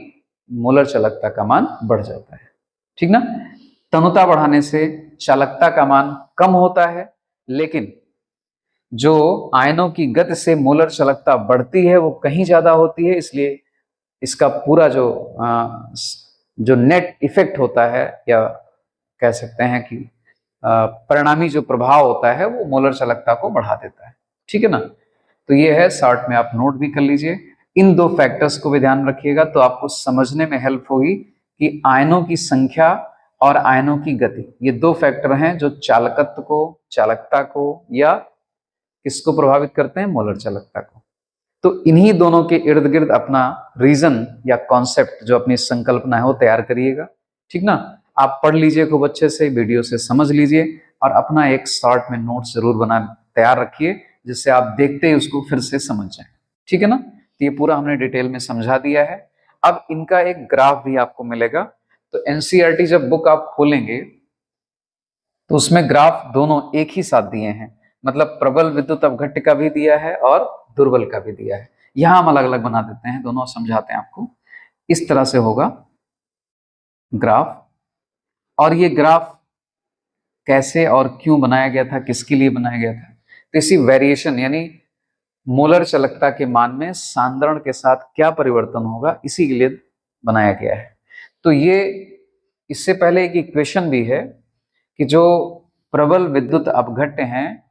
[SPEAKER 1] मोलर चालकता का मान बढ़ जाता है। ठीक ना। तनुता बढ़ाने से चालकता का मान कम होता है, लेकिन जो आयनों की गति से मोलर चालकता बढ़ती है वो कहीं ज्यादा होती है, इसलिए इसका पूरा जो नेट इफेक्ट होता है, या कह सकते हैं कि परिणामी जो प्रभाव होता है वो मोलर चालकता को बढ़ा देता है। ठीक है ना। तो ये है, शॉर्ट में आप नोट भी कर लीजिए। इन 2 फैक्टर्स को भी ध्यान रखिएगा तो आपको समझने में हेल्प होगी कि आयनों की संख्या और आयनों की गति, ये 2 फैक्टर हैं जो चालकत्व को, चालकता को, या किसको प्रभावित करते हैं, मोलर चालकता को। तो इन्हीं दोनों के इर्द गिर्द अपना रीजन या कॉन्सेप्ट, जो अपनी संकल्पना है वो तैयार करिएगा। ठीक ना। आप पढ़ लीजिए खूब अच्छे से, वीडियो से समझ लीजिए, और अपना एक शॉर्ट में नोट जरूर बना तैयार रखिए, जिससे आप देखते ही उसको फिर से समझ जाएं। ठीक है ना। तो ये पूरा हमने डिटेल में समझा दिया है। अब इनका एक ग्राफ भी आपको मिलेगा। तो एनसीईआरटी जब बुक आप खोलेंगे तो उसमें ग्राफ दोनों एक ही साथ दिए हैं, मतलब प्रबल विद्युत अपघट्ट का भी दिया है और दुर्बल का भी दिया है। यहां हम अलग अलग बना देते हैं, दोनों समझाते हैं आपको। इस तरह से होगा ग्राफ, और ये ग्राफ कैसे और क्यों बनाया गया था, किसके लिए बनाया गया था, तो इसी वेरिएशन यानी मोलर चालकता के मान में सांद्रण के साथ क्या परिवर्तन होगा, इसी के लिए बनाया गया है। तो ये, इससे पहले एक इक्वेशन भी है कि जो प्रबल विद्युत अपघट्ट हैं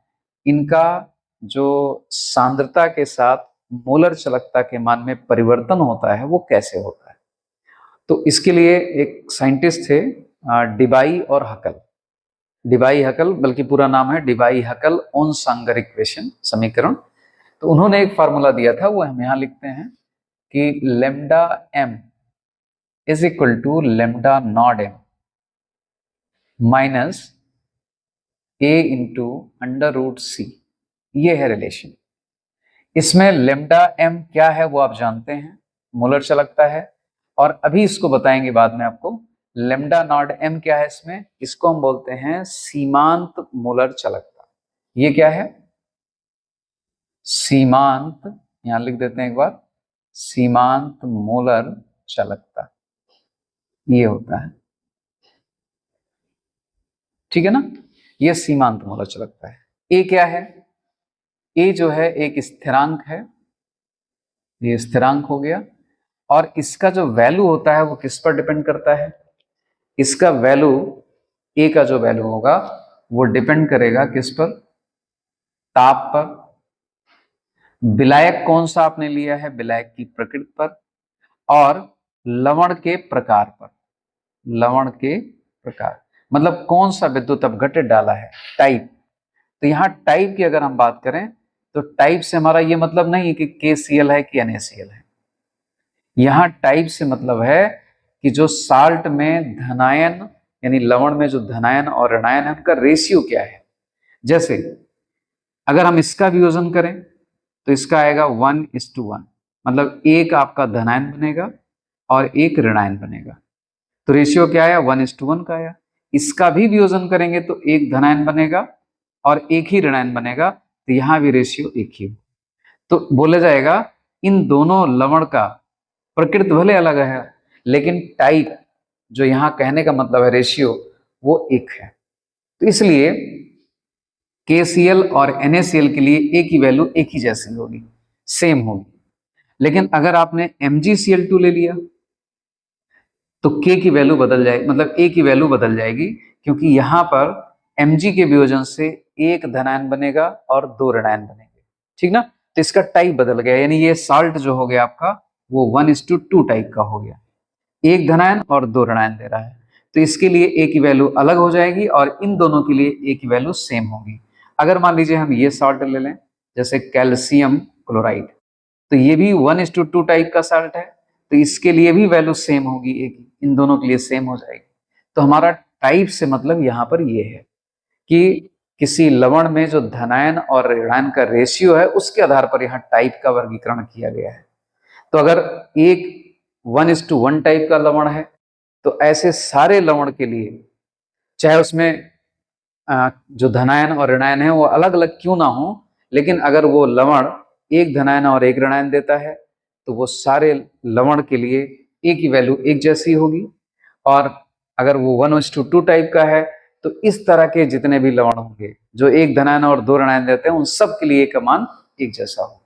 [SPEAKER 1] इनका जो सांद्रता के साथ मोलर चालकता के मान में परिवर्तन होता है वो कैसे होता है। तो इसके लिए एक साइंटिस्ट थे डिबाई और हकल, डिबाई हकल, बल्कि पूरा नाम है डिबाई हकल ओनसांगर इक्वेशन, समीकरण। तो उन्होंने एक फार्मूला दिया था, वो हम यहां लिखते हैं कि lambda M is equal to lambda not m minus a into under root c. ये है रिलेशन। इसमें लेमडा एम क्या है वो आप जानते हैं, मोलर चालकता है, और अभी इसको बताएंगे बाद में आपको। लेमडा नॉट एम क्या है इसमें, इसको हम बोलते हैं सीमांत मोलर चालकता। ये क्या है, सीमांत, यहां लिख देते हैं एक बार, सीमांत मोलर चालकता ये होता है, ठीक है ना। ये सीमांत मोलर चालकता है। ए क्या है, ए जो है एक स्थिरांक है, ये स्थिरांक हो गया। और इसका जो वैल्यू होता है वो किस पर डिपेंड करता है, इसका वैल्यू, ए का जो वैल्यू होगा वो डिपेंड करेगा किस पर, ताप पर। विलायक कौन सा आपने लिया है, विलायक की प्रकृति पर, और लवण के प्रकार पर। लवण के प्रकार मतलब कौन सा विद्युत अपघट्य डाला है, टाइप। तो यहाँ टाइप की अगर हम बात करें तो टाइप से हमारा ये मतलब नहीं है कि KCl है कि NaCl है। यहाँ टाइप से मतलब है कि जो साल्ट में धनायन यानी लवण में जो धनायन और ऋणायन है उनका रेशियो क्या है। जैसे अगर हम इसका वियोजन करें तो इसका आएगा 1:1, मतलब एक आपका धनायन बनेगा और एक ऋणायन बनेगा। तो रेशियो क्या आया, 1:1 का आया। इसका भी वियोजन करेंगे तो एक धनायन बनेगा और एक ही ऋणायन बनेगा, तो यहां भी रेशियो एक ही। तो बोला जाएगा इन दोनों लवण का प्रकृति भले अलग है लेकिन टाइप जो यहां कहने का मतलब है रेशियो वो एक है। तो इसलिए KCl और NaCl के लिए ए की वैल्यू एक ही जैसी होगी, सेम होगी। लेकिन अगर आपने MgCl2 ले लिया तो K की वैल्यू बदल जाएगी, मतलब A की वैल्यू बदल जाएगी, क्योंकि यहां पर Mg के वियोजन से एक धनायन बनेगा और दो ऋणायन बनेंगे, ठीक ना। तो इसका टाइप बदल गया, यानी ये साल्ट जो हो गया आपका वो 1:2 टाइप का हो गया, एक धनायन और दो ऋणायन दे रहा है। तो इसके लिए A की वैल्यू अलग हो जाएगी और इन दोनों के लिए A की वैल्यू सेम होगी। अगर मान लीजिए हम ये साल्ट ले लें जैसे कैल्शियम क्लोराइड, तो ये भी 1:2 टाइप का साल्ट है, तो इसके लिए भी वैल्यू सेम होगी A की, इन दोनों के लिए सेम हो जाएगी। तो हमारा टाइप से मतलब यहाँ पर ये है कि किसी लवण में जो धनायन और ऋणायन का रेशियो है उसके आधार पर यहाँ टाइप का वर्गीकरण किया गया है। तो अगर एक 1:1 टाइप का लवण है तो ऐसे सारे लवण के लिए, चाहे उसमें जो धनायन और ऋणायन है वो अलग अलग क्यों ना हो, लेकिन अगर वो लवण एक धनायन और एक ऋणायन देता है तो वो सारे लवण के लिए A की वैल्यू एक जैसी होगी। और अगर वो 1:2 टाइप का है तो इस तरह के जितने भी लवण होंगे जो एक धनायन और दो ऋणायन देते हैं उन सब के लिए A का मान एक जैसा हो,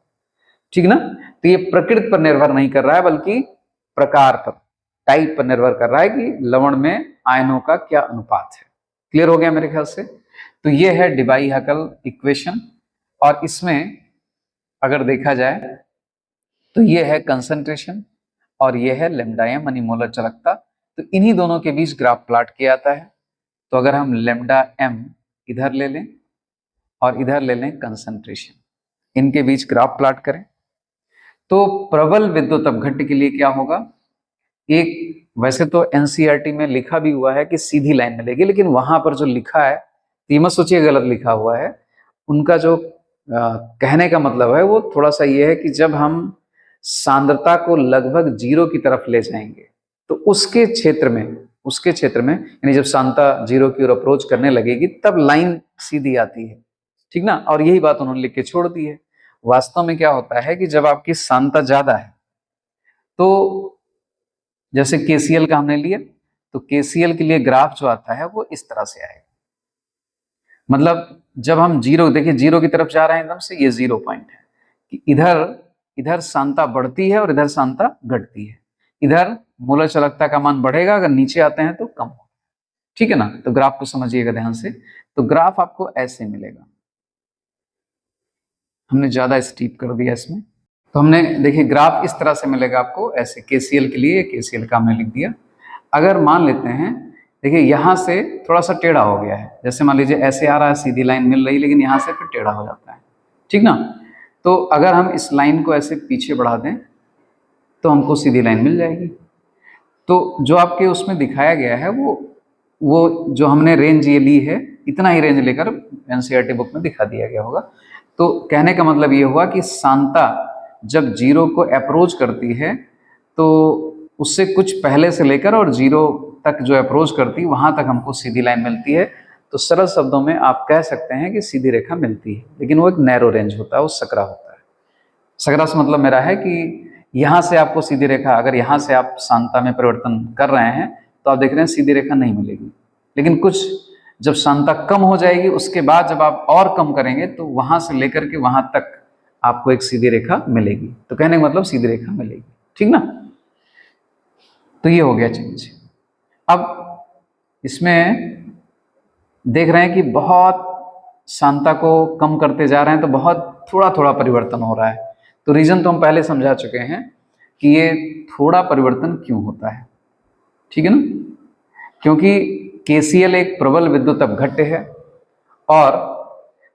[SPEAKER 1] ठीक ना। तो ये प्रकृति पर निर्भर नहीं कर रहा है बल्कि प्रकार पर, टाइप पर निर्भर कर रहा है कि लवण में आयनों का क्या अनुपात है। क्लियर हो गया मेरे ख्याल से। तो ये है डिबाई-हकल इक्वेशन, और इसमें अगर देखा जाए तो ये है कंसंट्रेशन और ये है लैम्डा एम यानी मोलर चालकता। तो इन्हीं दोनों के बीच ग्राफ प्लॉट किया जाता है। तो अगर हम लैम्डा एम इधर ले लें और इधर ले लें कंसंट्रेशन, इनके बीच ग्राफ प्लॉट करें तो प्रबल विद्युत अपघट्य के लिए क्या होगा, एक वैसे तो एनसीईआरटी में लिखा भी हुआ है कि सीधी लाइन मिलेगी, लेकिन वहां पर जो लिखा है ये मत सोचिए गलत लिखा हुआ है। उनका जो कहने का मतलब है वो थोड़ा सा ये है कि जब हम सांद्रता को लगभग 0 की तरफ ले जाएंगे तो उसके क्षेत्र में यानी जब सांद्रता 0 की ओर अप्रोच करने लगेगी तब लाइन सीधी आती है, ठीक ना। और यही बात उन्होंने लिख के छोड़ दी है। वास्तव में क्या होता है कि जब आपकी सांद्रता ज्यादा है तो जैसे KCl का हमने लिया तो KCl के लिए ग्राफ जो आता है वो इस तरह से आएगा। मतलब जब हम 0 देखिए 0 की तरफ जा रहे हैं एकदम से, ये 0 पॉइंट है कि इधर सांद्रता बढ़ती है और इधर सांद्रता घटती है। इधर मोलर चालकता का मान बढ़ेगा, अगर नीचे आते हैं तो कम होगा, ठीक है ना। तो ग्राफ को समझिएगा ध्यान से। तो ग्राफ आपको ऐसे मिलेगा, हमने ज्यादा स्टीप कर दिया इसमें। तो हमने देखिए ग्राफ इस तरह से मिलेगा आपको ऐसे, KCl के लिए KCl का हमने लिख दिया। अगर मान लेते हैं देखिए यहाँ से थोड़ा सा टेढ़ा हो गया है, जैसे मान लीजिए ऐसे आ रहा है सीधी लाइन मिल रही, लेकिन यहाँ से फिर टेढ़ा हो जाता है, ठीक ना। तो अगर हम इस लाइन को ऐसे पीछे बढ़ा दें तो हमको सीधी लाइन मिल जाएगी। तो जो आपके उसमें दिखाया गया है वो जो हमने रेंज ये ली है, इतना ही रेंज लेकर एनसीईआरटी बुक में दिखा दिया गया होगा। तो कहने का मतलब ये हुआ कि सांद्रता जब 0 को अप्रोच करती है तो उससे कुछ पहले से लेकर और 0 तक जो अप्रोच करती वहां तक हमको सीधी लाइन मिलती है। तो सरल शब्दों में आप कह सकते हैं कि सीधी रेखा मिलती है, लेकिन वो एक नैरो रेंज होता है, वो सकरा होता है। सकरा से मतलब मेरा है कि यहाँ से आपको सीधी रेखा, अगर यहाँ से आप शांता में परिवर्तन कर रहे हैं तो आप देख रहे हैं सीधी रेखा नहीं मिलेगी, लेकिन कुछ जब शांता कम हो जाएगी उसके बाद जब आप और कम करेंगे तो वहां से लेकर के वहां तक आपको एक सीधी रेखा मिलेगी। तो कहने का मतलब सीधी रेखा मिलेगी, ठीक ना। तो ये हो गया चीज। अब इसमें देख रहे हैं कि बहुत शांता को कम करते जा रहे हैं तो बहुत थोड़ा थोड़ा परिवर्तन हो रहा है। तो रीजन तो हम पहले समझा चुके हैं कि ये थोड़ा परिवर्तन क्यों होता है, ठीक है ना। क्योंकि KCl एक प्रबल विद्युत अपघट्य है और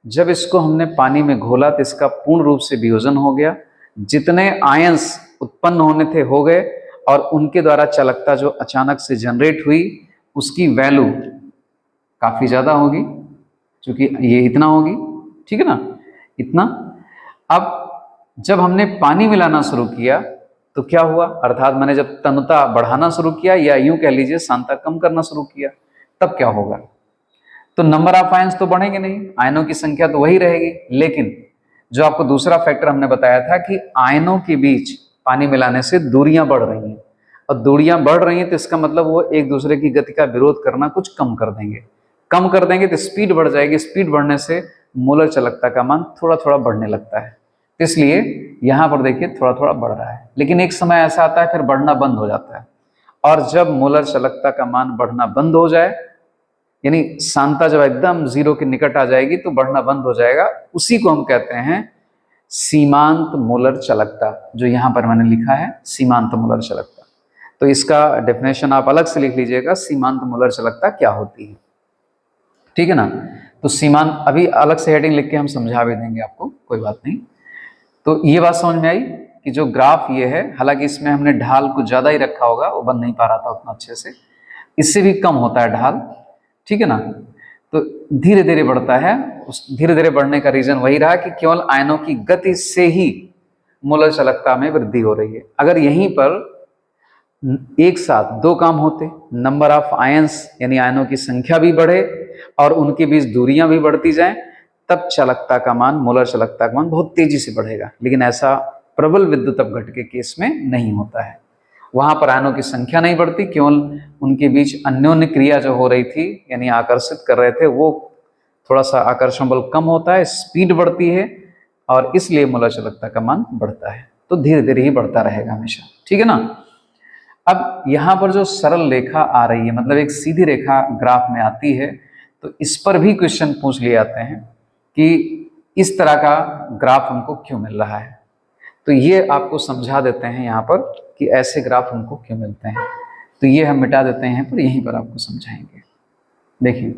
[SPEAKER 1] जब इसको हमने पानी में घोला तो इसका पूर्ण रूप से वियोजन हो गया। जितने आयंस उत्पन्न होने थे हो गए और उनके द्वारा चालकता जो अचानक से जनरेट हुई उसकी वैल्यू काफी ज्यादा होगी, क्योंकि ये इतना होगी, ठीक है ना, इतना। अब जब हमने पानी मिलाना शुरू किया तो क्या हुआ, अर्थात मैंने जब तनुता बढ़ाना शुरू किया या यूं कह लीजिए शांता कम करना शुरू किया, तब क्या होगा, तो नंबर ऑफ आयंस तो बढ़ेंगे नहीं, आयनों की संख्या तो वही रहेगी। लेकिन जो आपको दूसरा फैक्टर हमने बताया था कि आयनों के बीच पानी मिलाने से दूरियां बढ़ रही हैं, और दूरियां बढ़ रही हैं तो इसका मतलब वो एक दूसरे की गति का विरोध करना कुछ कम कर देंगे। कम कर देंगे तो स्पीड बढ़ जाएगी, स्पीड बढ़ने से मोलर चालकता का मान थोड़ा थोड़ा बढ़ने लगता है। इसलिए यहां पर देखिए थोड़ा थोड़ा बढ़ रहा है, लेकिन एक समय ऐसा आता है फिर बढ़ना बंद हो जाता है। और जब मोलर चालकता का मान बढ़ना बंद हो जाए, यानी शांता जब एकदम 0 के निकट आ जाएगी तो बढ़ना बंद हो जाएगा, उसी को हम कहते हैं सीमांत मोलर चालकता, जो यहां पर मैंने लिखा है सीमांत मोलर चालकता। तो इसका डेफिनेशन आप अलग से लिख लीजिएगा, सीमांत मोलर चालकता क्या होती है, ठीक है ना। तो सीमांत अभी अलग से हेडिंग लिख के हम समझा भी देंगे आपको, कोई बात नहीं। तो ये बात समझ में आई कि जो ग्राफ ये है, हालांकि इसमें हमने ढाल कुछ ज्यादा ही रखा होगा, वो बन नहीं पा रहा था उतना अच्छे से, इससे भी कम होता है ढाल, ठीक है ना। तो धीरे धीरे बढ़ता है, उस धीरे धीरे बढ़ने का रीजन वही रहा कि केवल आयनों की गति से ही मोलर चालकता में वृद्धि हो रही है। अगर यहीं पर एक साथ दो काम होते, नंबर ऑफ आयंस यानी आयनों की संख्या भी बढ़े और उनके बीच दूरियां भी बढ़ती जाएं, तब चालकता का मान, मोलर चालकता का मान बहुत तेजी से बढ़ेगा। लेकिन ऐसा प्रबल विद्युत अपघट्य के केस में नहीं होता है। वहां पर आयनों की संख्या नहीं बढ़ती, केवल उनके बीच अन्योन्य क्रिया जो हो रही थी यानी आकर्षित कर रहे थे, वो थोड़ा सा आकर्षण बल कम होता है, स्पीड बढ़ती है और इसलिए मोलर चालकता का मान बढ़ता है। तो धीरे धीरे ही बढ़ता रहेगा हमेशा, ठीक है ना। अब यहाँ पर जो सरल रेखा आ रही है, मतलब एक सीधी रेखा ग्राफ में आती है, तो इस पर भी क्वेश्चन पूछ लिए जाते हैं कि इस तरह का ग्राफ हमको क्यों मिल रहा है। तो ये आपको समझा देते हैं यहाँ पर कि ऐसे ग्राफ हमको क्यों मिलते हैं। तो ये हम मिटा देते हैं पर यहीं पर आपको समझाएंगे। देखिए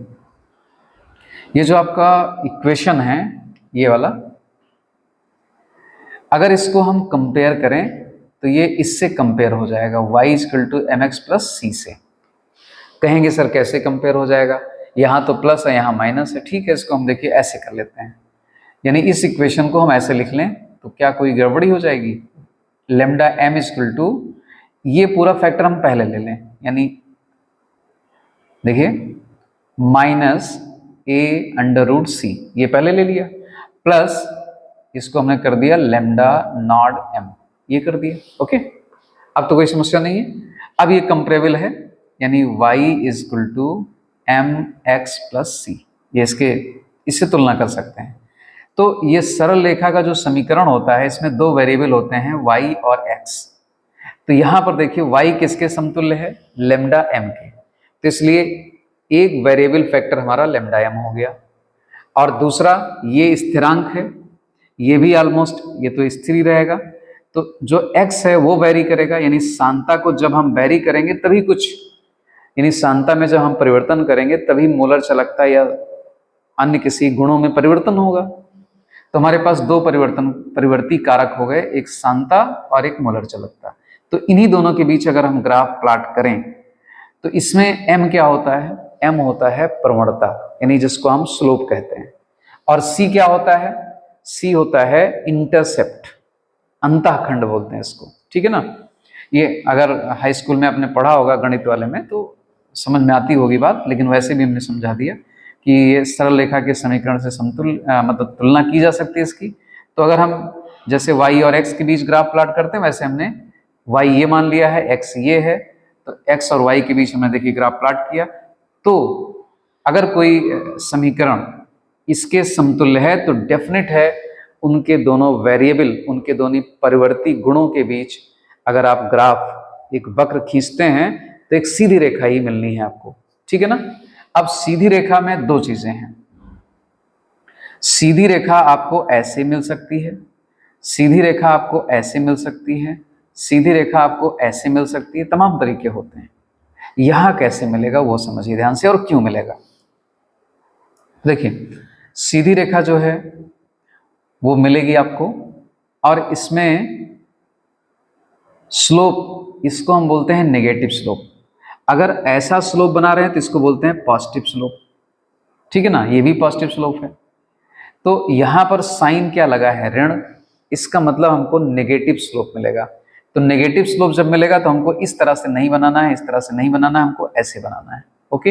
[SPEAKER 1] ये जो आपका इक्वेशन है ये वाला, अगर इसको हम कंपेयर करें तो ये इससे कंपेयर हो जाएगा y = mx + c से। कहेंगे सर कैसे कंपेयर हो जाएगा, यहाँ तो प्लस है यहाँ माइनस है, ठीक है, इसको हम देखिए ऐसे कर लेते हैं, यानी इस इक्वेशन को हम ऐसे लिख लें तो क्या कोई गड़बड़ी हो जाएगी। लेमडा m = ये पूरा फैक्टर हम पहले ले लें, यानी देखिए -a√c ये पहले ले लिया, प्लस इसको हमने कर दिया लेमडा नॉट m, ये कर दिया, ओके। अब तो कोई समस्या नहीं है। अब ये कंपेरेबल है, यानी y = mx + c, ये इससे तुलना कर सकते हैं। तो ये सरल रेखा का जो समीकरण होता है इसमें दो वेरिएबल होते हैं y और x। तो यहां पर देखिए y किसके समतुल्य है, लेमडा m के, तो इसलिए एक वेरिएबल फैक्टर हमारा लेमडा m हो गया, और दूसरा ये स्थिरांक है, ये भी ऑलमोस्ट ये तो स्थिर रहेगा। तो जो x है वो वेरी करेगा, यानी शांता को जब हम वेरी करेंगे तभी कुछ, यानी शांता में जब हम परिवर्तन करेंगे तभी मोलर चालकता या अन्य किसी गुणों में परिवर्तन होगा। तो हमारे पास दो परिवर्ती कारक हो गए, एक शांता और एक मोलर चालकता। तो इन्हीं दोनों के बीच अगर हम ग्राफ प्लॉट करें तो इसमें m क्या होता है, m होता है प्रवणता, यानी जिसको हम स्लोप कहते हैं, और c क्या होता है, c होता है इंटरसेप्ट, अंतःखंड बोलते हैं इसको, ठीक है ना। ये अगर हाई स्कूल में आपने पढ़ा होगा गणित वाले में तो समझ में आती होगी बात, लेकिन वैसे भी हमने समझा दिया कि ये सरल रेखा के समीकरण से समतुल्य मतलब तुलना की जा सकती है इसकी। तो अगर हम जैसे y और x के बीच ग्राफ प्लॉट करते हैं, वैसे हमने y ये मान लिया है, x ये है, तो x और y के बीच हमने देखिए ग्राफ प्लॉट किया। तो अगर कोई समीकरण इसके समतुल्य है तो डेफिनेट है उनके दोनों वेरिएबल, उनके दोनों परिवर्ती गुणों के बीच अगर आप ग्राफ एक वक्र खींचते हैं तो एक सीधी रेखा ही मिलनी है आपको, ठीक है ना। अब सीधी रेखा में दो चीजें हैं, सीधी रेखा आपको ऐसे मिल सकती है, सीधी रेखा आपको ऐसे मिल सकती है, सीधी रेखा आपको ऐसे मिल सकती है, तमाम तरीके होते हैं। यहां कैसे मिलेगा वो समझिए ध्यान से, और क्यों मिलेगा। देखिए सीधी रेखा जो है वो मिलेगी आपको, और इसमें स्लोप, इसको हम बोलते हैं नेगेटिव स्लोप। अगर ऐसा स्लोप बना रहे हैं तो इसको बोलते हैं पॉजिटिव स्लोप, ठीक है ना, ये भी पॉजिटिव स्लोप है। तो यहां पर साइन क्या लगा है, ऋण, इसका मतलब हमको नेगेटिव स्लोप मिलेगा। तो नेगेटिव स्लोप जब मिलेगा तो हमको इस तरह से नहीं बनाना है, इस तरह से नहीं बनाना है, हमको ऐसे बनाना है। ओके,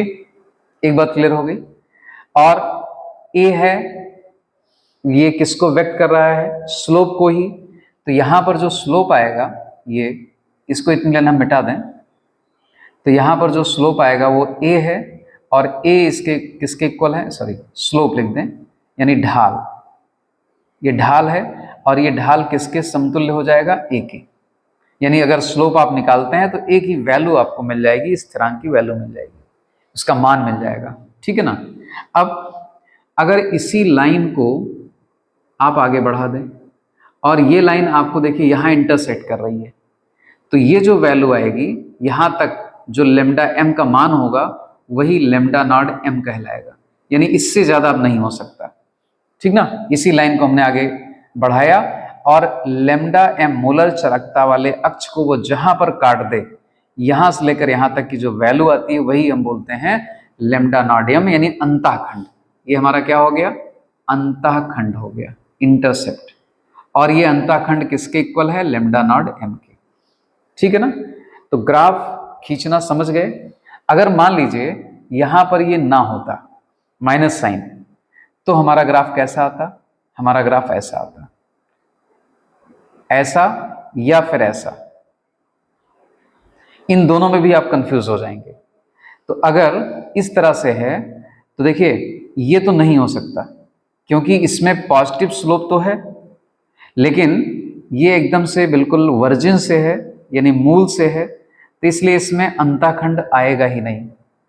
[SPEAKER 1] एक बात क्लियर हो गई। और ए है, ये किसको व्यक्त कर रहा है, स्लोप को ही। तो यहां पर जो स्लोप आएगा, ये इसको इतनी लाइन हम मिटा दें, तो यहां पर जो स्लोप आएगा वो ए है, और ए इसके किसके इक्वल है, सॉरी स्लोप लिख दें, यानी ढाल, ये ढाल है, और ये ढाल किसके समतुल्य हो जाएगा, ए के। यानी अगर स्लोप आप निकालते हैं तो ए की वैल्यू आपको मिल जाएगी, स्थिरांक की वैल्यू मिल जाएगी, उसका मान मिल जाएगा, ठीक है ना। अब अगर इसी लाइन को आप आगे बढ़ा दें और ये लाइन आपको देखिए यहां इंटरसेक्ट कर रही है, तो ये जो वैल्यू आएगी यहां तक जो लेमडा एम का मान होगा वही लेमडा नॉट एम कहलाएगा, यानी इससे ज्यादा अब नहीं हो सकता, ठीक ना। इसी लाइन को हमने आगे बढ़ाया और लेमडा एम मोलर चालकता वाले अक्ष को वो जहां पर काट दे, यहां से लेकर यहां तक की जो वैल्यू आती है वही हम बोलते हैं लेमडा नॉट एम, यानी अंतःखंड। ये हमारा क्या हो गया, अंतःखंड हो गया, इंटरसेप्ट। और ये अंतःखंड किसके इक्वल है, लेमडा नॉट एम के, ठीक है ना। तो ग्राफ खींचना समझ गए। अगर मान लीजिए यहां पर ये ना होता, माइनस साइन, तो हमारा ग्राफ कैसा आता, हमारा ग्राफ ऐसा आता, ऐसा या फिर ऐसा। इन दोनों में भी आप कंफ्यूज हो जाएंगे। तो अगर इस तरह से है तो देखिए ये तो नहीं हो सकता, क्योंकि इसमें पॉजिटिव स्लोप तो है, लेकिन ये एकदम से बिल्कुल वर्जिन से है, यानी मूल से है, तो इसलिए इसमें अंतःखंड आएगा ही नहीं।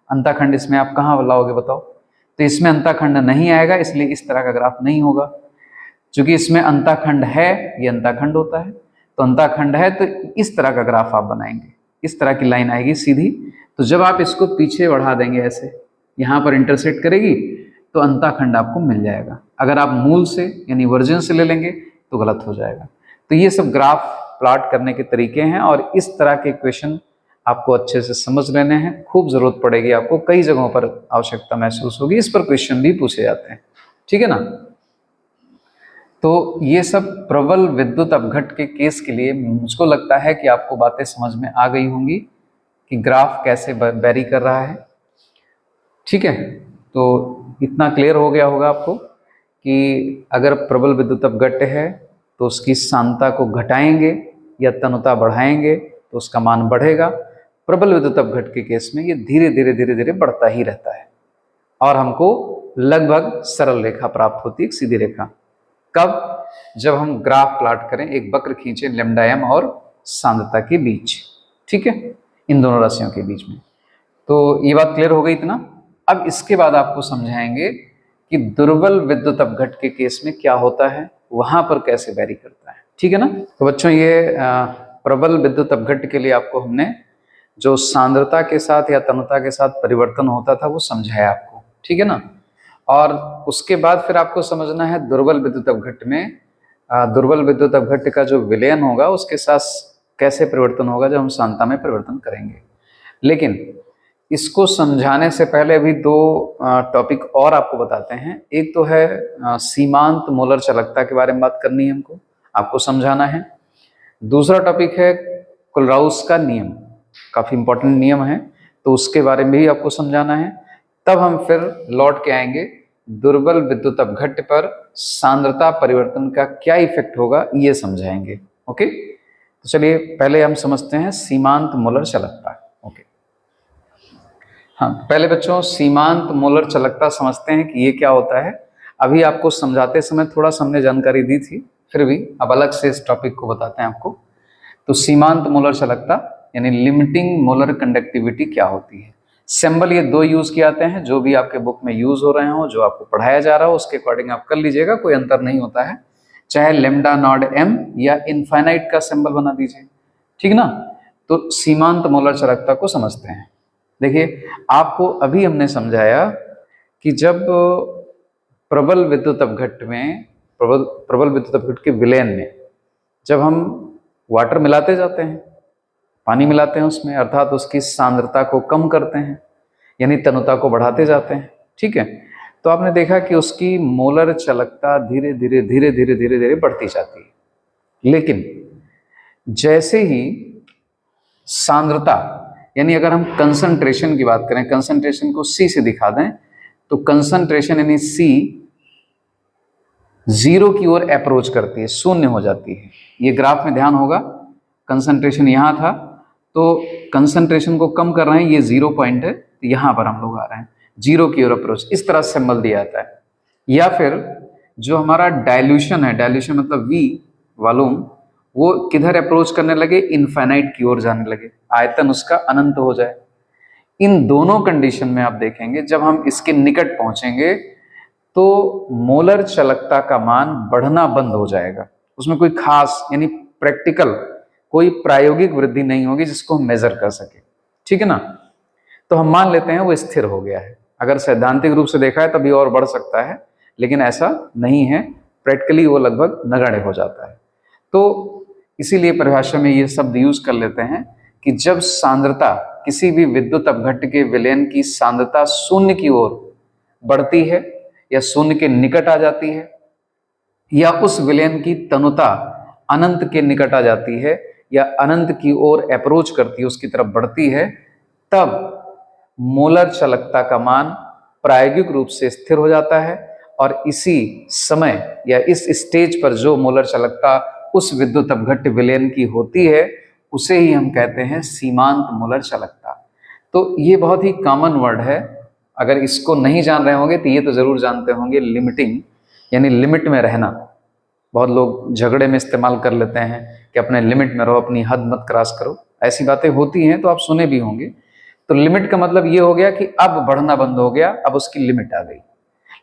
[SPEAKER 1] अंतःखंड इसमें आप कहाँ लाओगे बताओ, तो इसमें अंतःखंड नहीं आएगा, इसलिए इस तरह का ग्राफ नहीं होगा। क्योंकि इसमें अंतःखंड है, ये अंतःखंड होता है, तो अंतःखंड है तो इस तरह का ग्राफ आप बनाएंगे, इस तरह की लाइन आएगी सीधी। तो जब आप इसको पीछे बढ़ा देंगे ऐसे, यहाँ पर इंटरसेक्ट करेगी तो अंतःखंड आपको मिल जाएगा। अगर आप मूल से यानी वर्जिन से ले लेंगे तो गलत हो जाएगा। तो ये सब ग्राफ प्लॉट करने के तरीके हैं, और इस तरह के क्वेश्चन आपको अच्छे से समझ लेने हैं, खूब जरूरत पड़ेगी आपको, कई जगहों पर आवश्यकता महसूस होगी, इस पर क्वेश्चन भी पूछे जाते हैं, ठीक है ना। तो ये सब प्रबल विद्युत अपघट के केस के लिए मुझको लगता है कि आपको बातें समझ में आ गई होंगी कि ग्राफ कैसे वेरी कर रहा है, ठीक है। तो इतना क्लियर हो गया होगा आपको कि अगर प्रबल विद्युत अपघट है तो उसकी सांद्रता को घटाएंगे या तनुता बढ़ाएंगे तो उसका मान बढ़ेगा। प्रबल विद्युत अपघट के केस में ये धीरे धीरे धीरे धीरे बढ़ता ही रहता है, और हमको लगभग सरल रेखा प्राप्त होती है, एक सीधी रेखा। कब, जब हम ग्राफ प्लॉट करें, एक वक्र खींचें लेमडा एम और सांद्रता के बीच, ठीक है, इन दोनों राशियों के बीच में। तो ये बात क्लियर हो गई इतना। अब इसके बाद आपको समझाएंगे कि दुर्बल विद्युत अपघट के केस में क्या होता है, वहां पर कैसे वेरी करता है, ठीक है ना। तो बच्चों ये प्रबल विद्युत अपघट के लिए आपको हमने जो सांद्रता के साथ या तनुता के साथ परिवर्तन होता था वो समझाया आपको, ठीक है ना। और उसके बाद फिर आपको समझना है दुर्बल विद्युत अपघट में दुर्बल विद्युत अपघट का जो विलयन होगा उसके साथ कैसे परिवर्तन होगा जब हम सांद्रता में परिवर्तन करेंगे। लेकिन इसको समझाने से पहले अभी दो टॉपिक और आपको बताते हैं। एक तो है सीमांत मोलर चालकता के बारे में बात करनी है हमको, आपको समझाना है। दूसरा टॉपिक है कोलराउस का नियम काफी इंपॉर्टेंट नियम है, तो उसके बारे में भी आपको समझाना है। तब हम फिर लौट के आएंगे दुर्बल विद्युत अपघट्य पर सांद्रता परिवर्तन का क्या इफेक्ट होगा ये समझाएंगे। ओके, तो चलिए पहले हम समझते हैं सीमांत मोलर चालकता। ओके, हाँ पहले बच्चों सीमांत मोलर चालकता समझते हैं कि ये क्या होता है। अभी आपको समझाते समय थोड़ा सा हमने जानकारी दी थी, फिर भी अब अलग से इस टॉपिक को बताते हैं आपको। तो सीमांत मोलर चालकता यानी लिमिटिंग मोलर कंडक्टिविटी क्या होती है। सिंबल ये दो यूज किए जाते हैं, जो भी आपके बुक में यूज हो रहे हो, जो आपको पढ़ाया जा रहा हो उसके अकॉर्डिंग आप कर लीजिएगा, कोई अंतर नहीं होता है। चाहे लेमडा नॉट एम या इनफाइनाइट का सिंबल बना दीजिए, ठीक ना। तो सीमांत मोलर चालकता को समझते हैं। देखिए आपको अभी हमने समझाया कि जब प्रबल विद्युत अपघट्य में प्रबल विद्युत अपघट्य के विलयन में जब हम वाटर मिलाते जाते हैं, पानी मिलाते हैं उसमें, अर्थात उसकी सांद्रता को कम करते हैं यानी तनुता को बढ़ाते जाते हैं, ठीक है। तो आपने देखा कि उसकी मोलर चालकता धीरे धीरे धीरे धीरे धीरे धीरे बढ़ती जाती है। लेकिन जैसे ही सांद्रता यानी अगर हम कंसंट्रेशन की बात करें, कंसंट्रेशन को सी से दिखा दें, तो कंसंट्रेशन यानी सी जीरो की ओर अप्रोच करती है, शून्य हो जाती है। ये ग्राफ में ध्यान होगा, कंसंट्रेशन यहाँ था तो कंसंट्रेशन को कम कर रहे हैं, ये 0 पॉइंट है, तो यहाँ पर हम लोग आ रहे हैं जीरो की ओर अप्रोच, इस तरह सिंबल दिया जाता है। या फिर जो हमारा डाइल्यूशन है, डाइल्यूशन मतलब वी वॉल्यूम, वो किधर अप्रोच करने लगे, इनफाइनाइट की ओर जाने लगे, आयतन उसका अनंत हो जाए। इन दोनों कंडीशन में आप देखेंगे जब हम इसके निकट पहुंचेंगे तो मोलर चालकता का मान बढ़ना बंद हो जाएगा। उसमें कोई खास यानी प्रैक्टिकल कोई प्रायोगिक वृद्धि नहीं होगी जिसको हम मेजर कर सके, ठीक है ना। तो हम मान लेते हैं वो स्थिर हो गया है। अगर सैद्धांतिक रूप से देखा है तभी और बढ़ सकता है, लेकिन ऐसा नहीं है, प्रैक्टिकली वो लगभग नगण्य हो जाता है। तो इसीलिए परिभाषा में ये शब्द यूज कर लेते हैं कि जब सांद्रता किसी भी विद्युत अपघट्य के विलयन की सांद्रता शून्य की ओर बढ़ती है या शून्य के निकट आ जाती है, या उस विलयन की तनुता अनंत के निकट आ जाती है या अनंत की ओर अप्रोच करती है, उसकी तरफ बढ़ती है, तब मोलर चालकता का मान प्रायोगिक रूप से स्थिर हो जाता है। और इसी समय या इस स्टेज पर जो मोलर चालकता उस विद्युत अपघट्य विलयन की होती है उसे ही हम कहते हैं सीमांत मोलर चालकता। तो ये बहुत ही कॉमन वर्ड है, अगर इसको नहीं जान रहे होंगे तो ये तो जरूर जानते होंगे, लिमिटिंग यानी लिमिट में रहना। बहुत लोग झगड़े में इस्तेमाल कर लेते हैं कि अपने लिमिट में रहो, अपनी हद मत क्रॉस करो, ऐसी बातें होती हैं तो आप सुने भी होंगे। तो लिमिट का मतलब ये हो गया कि अब बढ़ना बंद हो गया, अब उसकी लिमिट आ गई।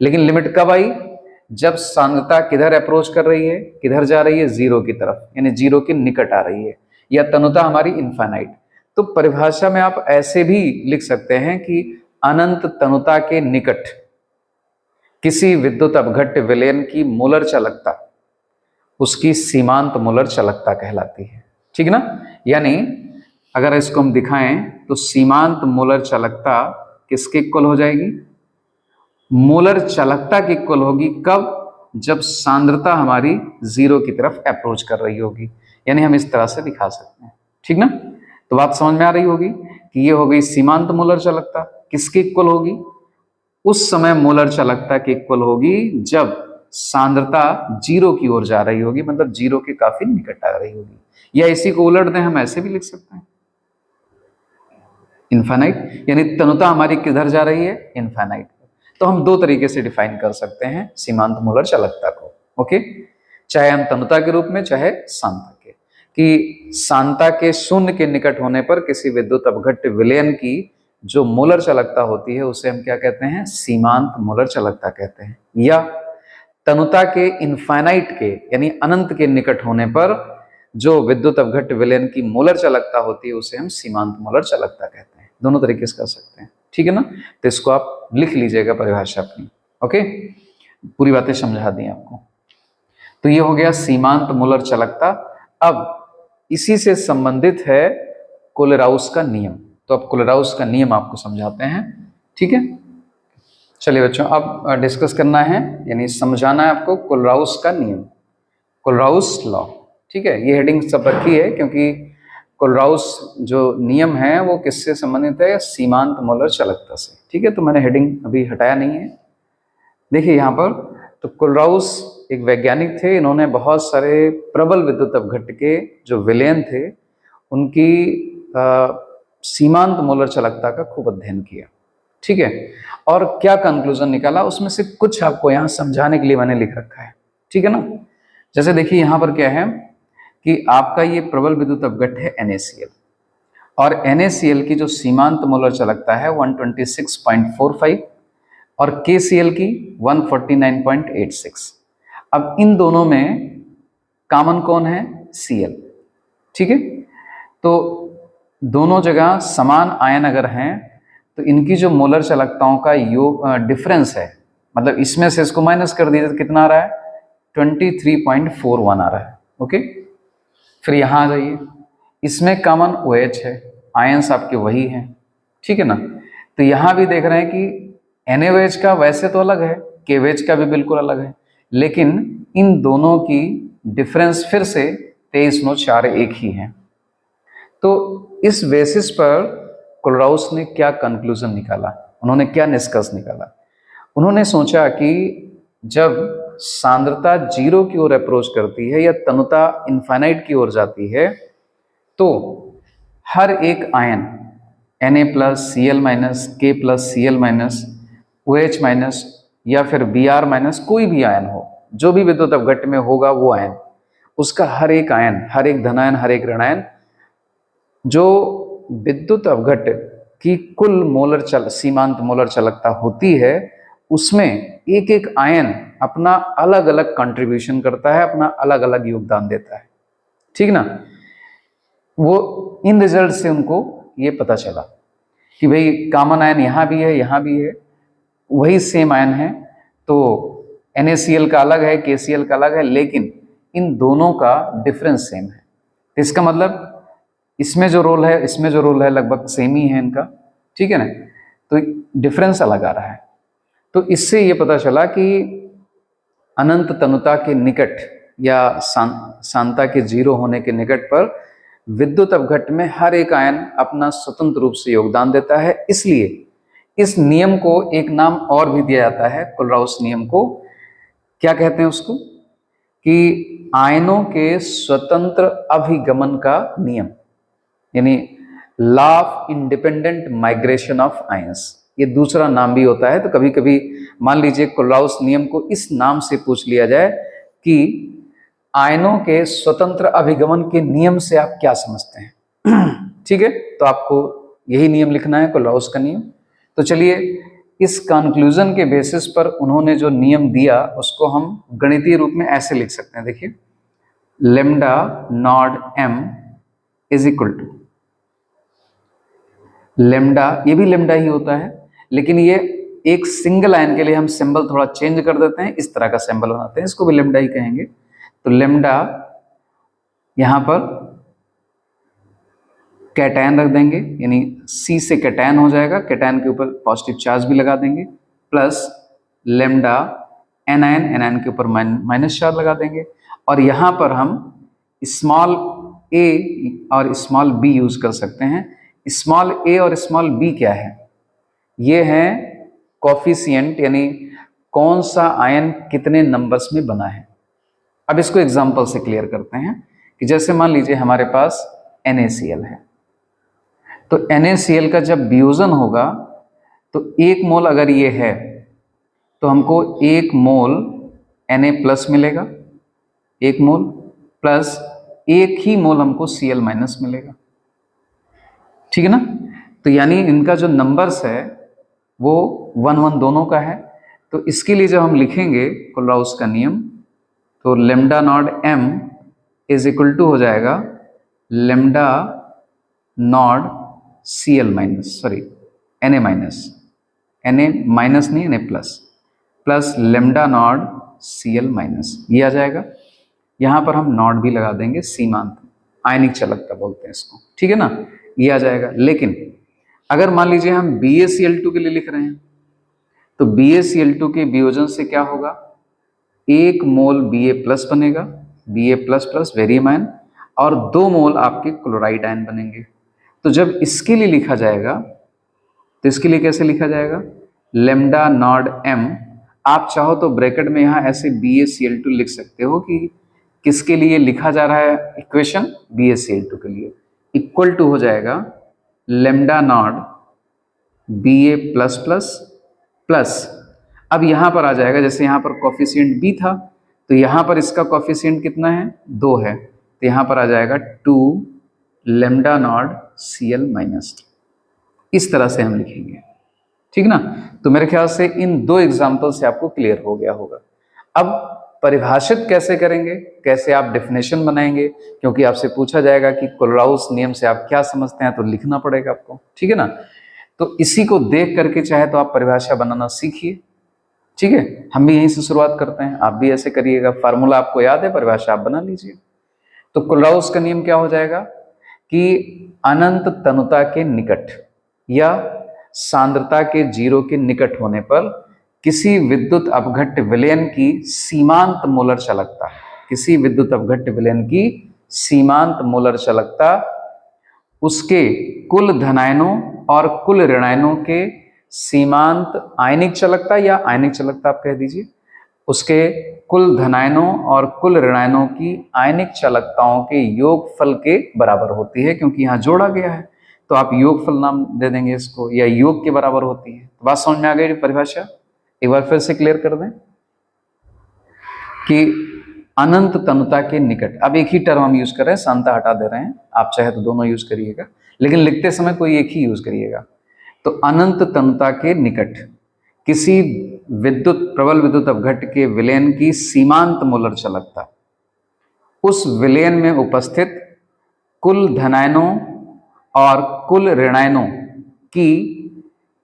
[SPEAKER 1] लेकिन लिमिट कब आई, जब सांद्रता किधर अप्रोच कर रही है, किधर जा रही है, जीरो की तरफ, यानी जीरो के निकट आ रही है, या तनुता हमारी इनफाइनाइट। तो परिभाषा में आप ऐसे भी लिख सकते हैं कि अनंत तनुता के निकट किसी विद्युत अपघट्य विलयन की मोलर चालकता उसकी सीमांत मोलर चालकता कहलाती है, ठीक ना। यानी अगर इसको हम दिखाएं तो सीमांत मोलर चालकता किसके इक्वल हो जाएगी, मोलर चालकता की इक्वल होगी। कब, जब सांद्रता हमारी जीरो की तरफ अप्रोच कर रही होगी, यानी हम इस तरह से दिखा सकते हैं, ठीक ना। तो बात समझ में आ रही होगी कि ये हो गई सीमांत मोलर चालकता। किसकी इक्वल होगी, उस समय मोलर चालकता की इक्वल होगी जब सांद्रता जीरो की ओर जा रही होगी, मतलब जीरो के काफी निकट आ रही होगी। या इसी को उलट दें, हम ऐसे भी लिख सकते हैं इनफाइनाइट, यानी तनुता हमारी किधर जा रही है, इनफाइनाइट। तो हम दो तरीके से डिफाइन कर सकते हैं सीमांत मोलर चालकता को। ओके, चाहे हम तनुता के रूप में, चाहे सांता के, कि सांता के शून्य के निकट होने पर किसी विद्युत अपघट्य विलयन की जो मोलर चालकता होती है उसे हम क्या कहते हैं, सीमांत मोलर चालकता कहते हैं। या तनुता के इनफाइनाइट के यानी अनंत के निकट होने पर जो विद्युत अपघट्य विलयन की मोलर चालकता होती है उसे हम सीमांत मोलर चालकता कहते हैं। दोनों तरीके से कर सकते हैं, ठीक है ना। तो इसको आप लिख लीजिएगा परिभाषा अपनी। ओके, पूरी बातें समझा दी आपको। तो ये हो गया सीमांत मोलर चालकता। अब इसी से संबंधित है कोलेराउस का नियम। तो अब कोलेराउस का नियम आपको समझाते हैं, ठीक है। चलिए बच्चों, अब डिस्कस करना है यानी समझाना है आपको कोलेराउस का नियम, कोलेराउस लॉ, ठीक है। ये हेडिंग सब रखी है क्योंकि कोलराउस जो नियम है वो किससे संबंधित है? सीमांत मोलर चालकता से। ठीक है, तो मैंने हेडिंग अभी हटाया नहीं है। देखिए यहाँ पर, तो कोलराउस एक वैज्ञानिक थे, इन्होंने बहुत सारे प्रबल विद्युत अपघट्ट के जो विलयन थे उनकी सीमांत मोलर चालकता का खूब अध्ययन किया। ठीक है, और क्या कंक्लूजन निकाला उसमें से कुछ आपको यहाँ समझाने के लिए मैंने लिख रखा है। ठीक है ना, जैसे देखिए यहाँ पर क्या है कि आपका ये प्रबल विद्युत अपघट्ट है NaCl, और NaCl की जो सीमांत मोलर चालकता है 126.45 और KCl की 149.86। अब इन दोनों में कॉमन कौन है? Cl। ठीक है, तो दोनों जगह समान आयन अगर हैं तो इनकी जो मोलर चालकताओं का योग डिफरेंस है, मतलब इसमें से इसको माइनस कर दीजिए तो कितना आ रहा है? 23.41 आ रहा है। ओके, फिर यहाँ आ जाइए, इसमें कॉमन OH है, आयंस आपके वही हैं। ठीक है ना, तो यहाँ भी देख रहे हैं कि NaOH का वैसे तो अलग है, KOH का भी बिल्कुल अलग है, लेकिन इन दोनों की डिफरेंस फिर से 23.4 एक ही है। तो इस बेसिस पर कोलराउस ने क्या कंक्लूजन निकाला, उन्होंने क्या निष्कर्ष निकाला? उन्होंने सोचा कि जब सांद्रता 0 की ओर अप्रोच करती है या तनुता इनफाइनाइट की ओर जाती है तो हर एक आयन Na+Cl-, K+Cl-, OH- या फिर Br- कोई भी आयन हो, जो भी विद्युत अपघट्ट में होगा वो आयन, उसका हर एक आयन, हर एक धनायन, हर एक ऋणायन, जो विद्युत अपघट्ट की कुल मोलर सीमांत मोलर चालकता होती है उसमें एक एक आयन अपना अलग अलग कंट्रीब्यूशन करता है, अपना अलग अलग योगदान देता है। ठीक ना, वो इन रिजल्ट से उनको ये पता चला कि भाई कॉमन आयन यहाँ भी है, यहाँ भी है, वही सेम आयन है, तो NaCl का अलग है, KCl का अलग है, लेकिन इन दोनों का डिफरेंस सेम है। तो इसका मतलब इसमें जो रोल है, इसमें जो रोल है, लगभग सेम ही है इनका। ठीक है ना, तो डिफरेंस अलग आ रहा है। तो इससे ये पता चला कि अनंत तनुता के निकट या सांता के 0 होने के निकट पर विद्युत अपघट्ट में हर एक आयन अपना स्वतंत्र रूप से योगदान देता है। इसलिए इस नियम को एक नाम और भी दिया जाता है, कोलराउस नियम को। क्या कहते हैं उसको? कि आयनों के स्वतंत्र अभिगमन का नियम, यानी law of independent migration of ions, ये दूसरा नाम भी होता है। तो कभी कभी मान लीजिए कोलराउस नियम को इस नाम से पूछ लिया जाए कि आयनों के स्वतंत्र अभिगमन के नियम से आप क्या समझते हैं? ठीक है, तो आपको यही नियम लिखना है, कोलराउस का नियम। तो चलिए, इस कंक्लूजन के बेसिस पर उन्होंने जो नियम दिया उसको हम गणितीय रूप में ऐसे लिख सकते हैं। देखिए, lambda naught m is equal to lambda, ये भी लेम्डा ही होता है, लेकिन ये एक सिंगल आयन के लिए हम सिंबल थोड़ा चेंज कर देते हैं, इस तरह का सिंबल बनाते हैं, इसको भी लेम्डा ही कहेंगे। तो लेम्डा यहां पर कैटायन रख देंगे, यानी C से कैटायन हो जाएगा, कैटायन के ऊपर पॉजिटिव चार्ज भी लगा देंगे, प्लस लेम्डा एनायन, एनायन के ऊपर माइनस चार्ज लगा देंगे, और यहां पर हम स्मॉल a और स्मॉल b यूज कर सकते हैं। स्मॉल a और स्मॉल b क्या है? ये है कोफिशिएंट, यानी कौन सा आयन कितने नंबर्स में बना है। अब इसको एग्जांपल से क्लियर करते हैं कि जैसे मान लीजिए हमारे पास NaCl है, तो NaCl का जब वियोजन होगा तो 1 मोल अगर ये है तो हमको 1 मोल Na+ मिलेगा, 1 मोल प्लस 1 ही मोल हमको Cl- मिलेगा। ठीक है ना, तो यानी इनका जो नंबर्स है वो 1 दोनों का है। तो इसके लिए जब हम लिखेंगे कोलराउस का नियम, तो lambda naught m is equal to हो जाएगा लेम्डा नॉड Na- नहीं, Na+ plus lambda naught Cl-, ये आ जाएगा। यहाँ पर हम नॉड भी लगा देंगे, सीमांत आयनिक चालकता बोलते हैं इसको। ठीक है ना, ये आ जाएगा। लेकिन अगर मान लीजिए हम BaCl2 के लिए लिख रहे हैं, तो BaCl2 के वियोजन से क्या होगा? 1 मोल Ba+ बनेगा, Ba++ वेरियम आयन, और 2 मोल आपके क्लोराइड आयन बनेंगे। तो जब इसके लिए लिखा जाएगा तो इसके लिए कैसे लिखा जाएगा, लेमडा नॉट m। आप चाहो तो ब्रैकेट में यहाँ ऐसे BaCl2 लिख सकते हो कि किसके लिए लिखा जा रहा है इक्वेशन, BaCl2 के लिए, इक्वल टू हो जाएगा lambda naught Ba plus plus plus, अब यहां पर आ जाएगा, जैसे यहां पर कॉफिशिएंट B था तो यहां पर इसका कॉफिशिएंट कितना है, 2 है, तो यहां पर आ जाएगा 2 लेमडा नॉट Cl माइनस। इस तरह से हम लिखेंगे, ठीक ना। तो मेरे ख्याल से इन 2 एग्जाम्पल से आपको क्लियर हो गया होगा। अब परिभाषित कैसे करेंगे, कैसे आप डेफिनेशन बनाएंगे, क्योंकि आपसे पूछा जाएगा कि कोलराउस नियम से आप क्या समझते हैं, तो लिखना पड़ेगा आपको, ठीक है ना। तो इसी को देख करके चाहे तो आप परिभाषा बनाना सीखिए, ठीक है। हम भी यहीं से शुरुआत करते हैं, आप भी ऐसे करिएगा। फार्मूला आपको याद है, परिभाषा आप बना लीजिए। तो कोलराउस का नियम क्या हो जाएगा कि अनंत तनुता के निकट या सांद्रता के 0 के निकट होने पर किसी विद्युत अपघट्य विलयन की सीमांत मोलर चालकता, किसी विद्युत अपघट्य विलयन की सीमांत मोलर चालकता उसके कुल धनायनों और कुल ऋणायनों के सीमांत आयनिक चालकता या आयनिक चालकता आप कह दीजिए, उसके कुल धनायनों और कुल ऋणायनों की आयनिक चालकताओं के योगफल के बराबर होती है, क्योंकि यहाँ जोड़ा गया है तो आप योगफल नाम दे देंगे इसको, या योग के बराबर होती है। तो बात समझ में आ गई परिभाषा, एक बार फिर से क्लियर कर दें कि अनंत तनुता के निकट, अब एक ही टर्म हम यूज कर रहे हैं, सांता हटा दे रहे हैं, आप चाहे तो दोनों यूज करिएगा, लेकिन लिखते समय कोई एक ही यूज करिएगा। तो अनंत तनुता के निकट किसी प्रबल विद्युत अपघट्य के विलयन की सीमांत मोलर चालकता, उस विलयन में उपस्थित कुल धनायनों और कुल ऋणायनों की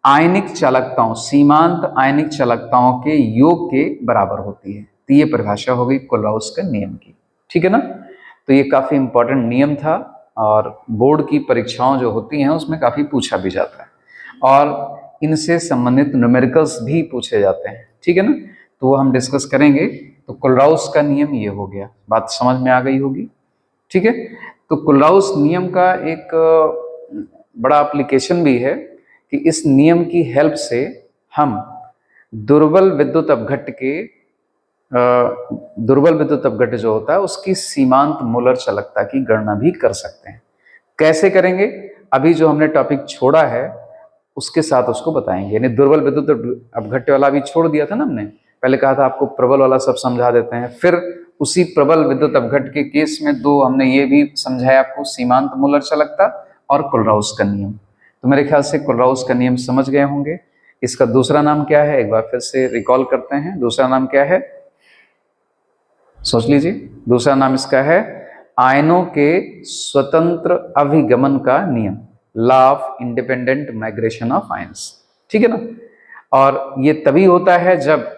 [SPEAKER 1] आयनिक चालकताओं, सीमांत आयनिक चालकताओं के योग के बराबर होती है। तो ये परिभाषा हो गई कोलराउस के नियम की, ठीक है ना। तो ये काफी इंपॉर्टेंट नियम था और बोर्ड की परीक्षाओं जो होती हैं उसमें काफी पूछा भी जाता है और इनसे संबंधित न्यूमेरिकल्स भी पूछे जाते हैं, ठीक है ना। तो वो हम डिस्कस करेंगे। तो कोलराउस का नियम ये हो गया, बात समझ में आ गई होगी, ठीक है। तो कोलराउस नियम का एक बड़ा एप्लीकेशन भी है कि इस नियम की हेल्प से हम दुर्बल विद्युत अपघट्य जो होता है उसकी सीमांत मोलर चालकता की गणना भी कर सकते हैं। कैसे करेंगे, अभी जो हमने टॉपिक छोड़ा है उसके साथ उसको बताएंगे। यानी दुर्बल विद्युत अपघट्य वाला अभी छोड़ दिया था ना हमने, पहले कहा था आपको प्रबल वाला सब समझा देते हैं, फिर उसी प्रबल विद्युत अपघट्य के केस में 2 हमने ये भी समझाया आपको, सीमांत मोलर चालकता और कोलराउस का नियम। तो मेरे ख्याल से कोलराउस का नियम समझ गए होंगे। इसका दूसरा नाम क्या है, एक बार फिर से रिकॉल करते हैं। दूसरा नाम क्या है, सोच लीजिए। दूसरा नाम इसका है आयनों के स्वतंत्र अभिगमन का नियम, law of independent migration of ions, ठीक है ना। और ये तभी होता है जब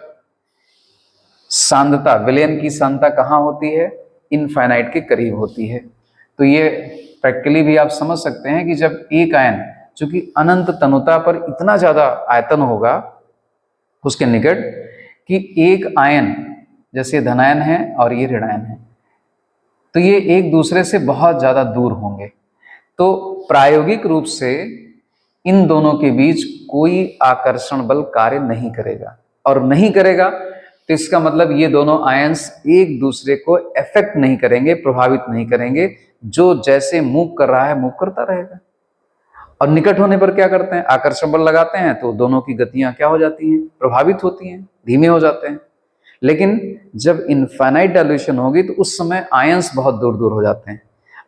[SPEAKER 1] सांद्रता, विलयन की सांद्रता कहाँ होती है, इनफाइनाइट के करीब होती है। तो ये प्रैक्टिकली भी आप समझ सकते हैं कि जब एक आयन चूंकि अनंत तनुता पर इतना ज्यादा आयतन होगा उसके निकट कि एक आयन, जैसे धनायन है और ये ऋणायन है, तो ये एक दूसरे से बहुत ज्यादा दूर होंगे। तो प्रायोगिक रूप से इन दोनों के बीच कोई आकर्षण बल कार्य नहीं करेगा, और नहीं करेगा तो इसका मतलब ये दोनों आयंस एक दूसरे को अफेक्ट नहीं करेंगे, प्रभावित नहीं करेंगे। जो जैसे मूव कर रहा है मूव करता रहेगा। और निकट होने पर क्या करते हैं, आकर्षण बल लगाते हैं तो दोनों की गतियां क्या हो जाती हैं, प्रभावित होती हैं, धीमे हो जाते हैं। लेकिन जब इनफाइनाइट डायल्यूशन होगी तो उस समय आयंस बहुत दूर दूर हो जाते हैं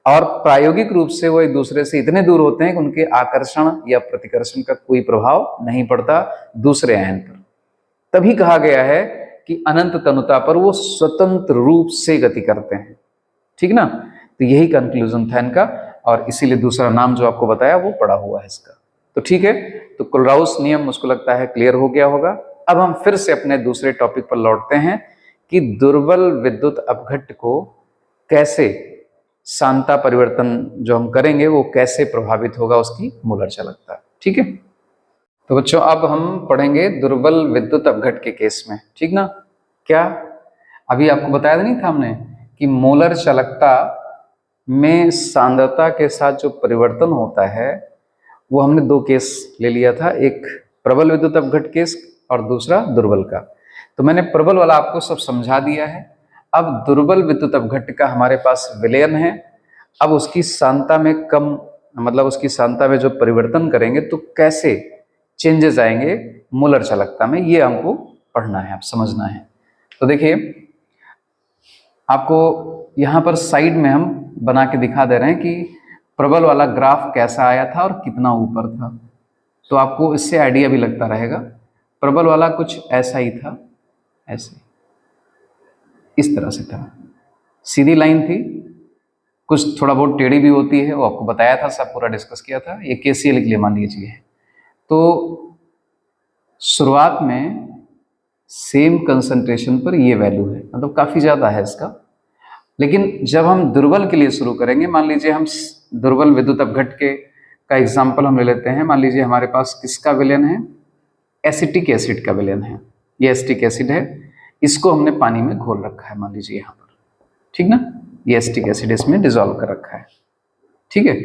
[SPEAKER 1] और प्रायोगिक रूप से वो एक दूसरे से इतने दूर होते हैं कि उनके आकर्षण या प्रतिकर्षण का कोई प्रभाव नहीं पड़ता दूसरे आयन पर। तभी कहा गया है कि अनंत तनुता पर वो स्वतंत्र रूप से गति करते हैं, ठीक ना। तो यही कंक्लूजन था इनका, और इसीलिए दूसरा नाम जो आपको बताया वो पड़ा हुआ है इसका। तो ठीक है, तो कोलराउस नियम मुझको लगता है क्लियर हो गया होगा। अब हम फिर से अपने दूसरे टॉपिक पर लौटते हैं कि दुर्बल विद्युत अपघट्य को कैसे, सांता परिवर्तन जो हम करेंगे वो कैसे प्रभावित होगा उसकी मोलर चालकता, ठीक है। तो बच्चों अब हम पढ़ेंगे दुर्बल विद्युत अपघट्य के केस में, ठीक ना। क्या अभी आपको बताया नहीं था हमने कि मोलर चालकता में सांद्रता के साथ जो परिवर्तन होता है वो हमने दो केस ले लिया था, एक प्रबल विद्युत अपघट्ट केस और दूसरा दुर्बल का। तो मैंने प्रबल वाला आपको सब समझा दिया है। अब दुर्बल विद्युत अपघट्ट का हमारे पास विलयन है। अब उसकी सांद्रता में कम, मतलब उसकी सांद्रता में जो परिवर्तन करेंगे तो कैसे चेंजेस आएंगे मूलर चालकता में, ये हमको पढ़ना है, आप समझना है। तो देखिए, आपको यहाँ पर साइड में हम बना के दिखा दे रहे हैं कि प्रबल वाला ग्राफ कैसा आया था और कितना ऊपर था, तो आपको इससे आइडिया भी लगता रहेगा। प्रबल वाला कुछ ऐसा ही था, ऐसे इस तरह से था, सीधी लाइन थी, कुछ थोड़ा बहुत टेढ़ी भी होती है, वो आपको बताया था, सब पूरा डिस्कस किया था। ये केसीएल के लिए मान लीजिए। तो शुरुआत में सेम कंसंट्रेशन पर ये वैल्यू है, मतलब काफ़ी ज़्यादा है इसका। लेकिन जब हम दुर्बल के लिए शुरू करेंगे, मान लीजिए हम दुर्बल विद्युत अपघट्ट के का एग्जाम्पल हम ले लेते हैं। मान लीजिए हमारे पास किसका विलयन है, एसिटिक एसिड का विलयन है। ये एसिटिक एसिड है, इसको हमने पानी में घोल रखा है, मान लीजिए यहाँ पर, ठीक ना। ये एसिटिक एसिड इसमें डिजोल्व कर रखा है, ठीक है।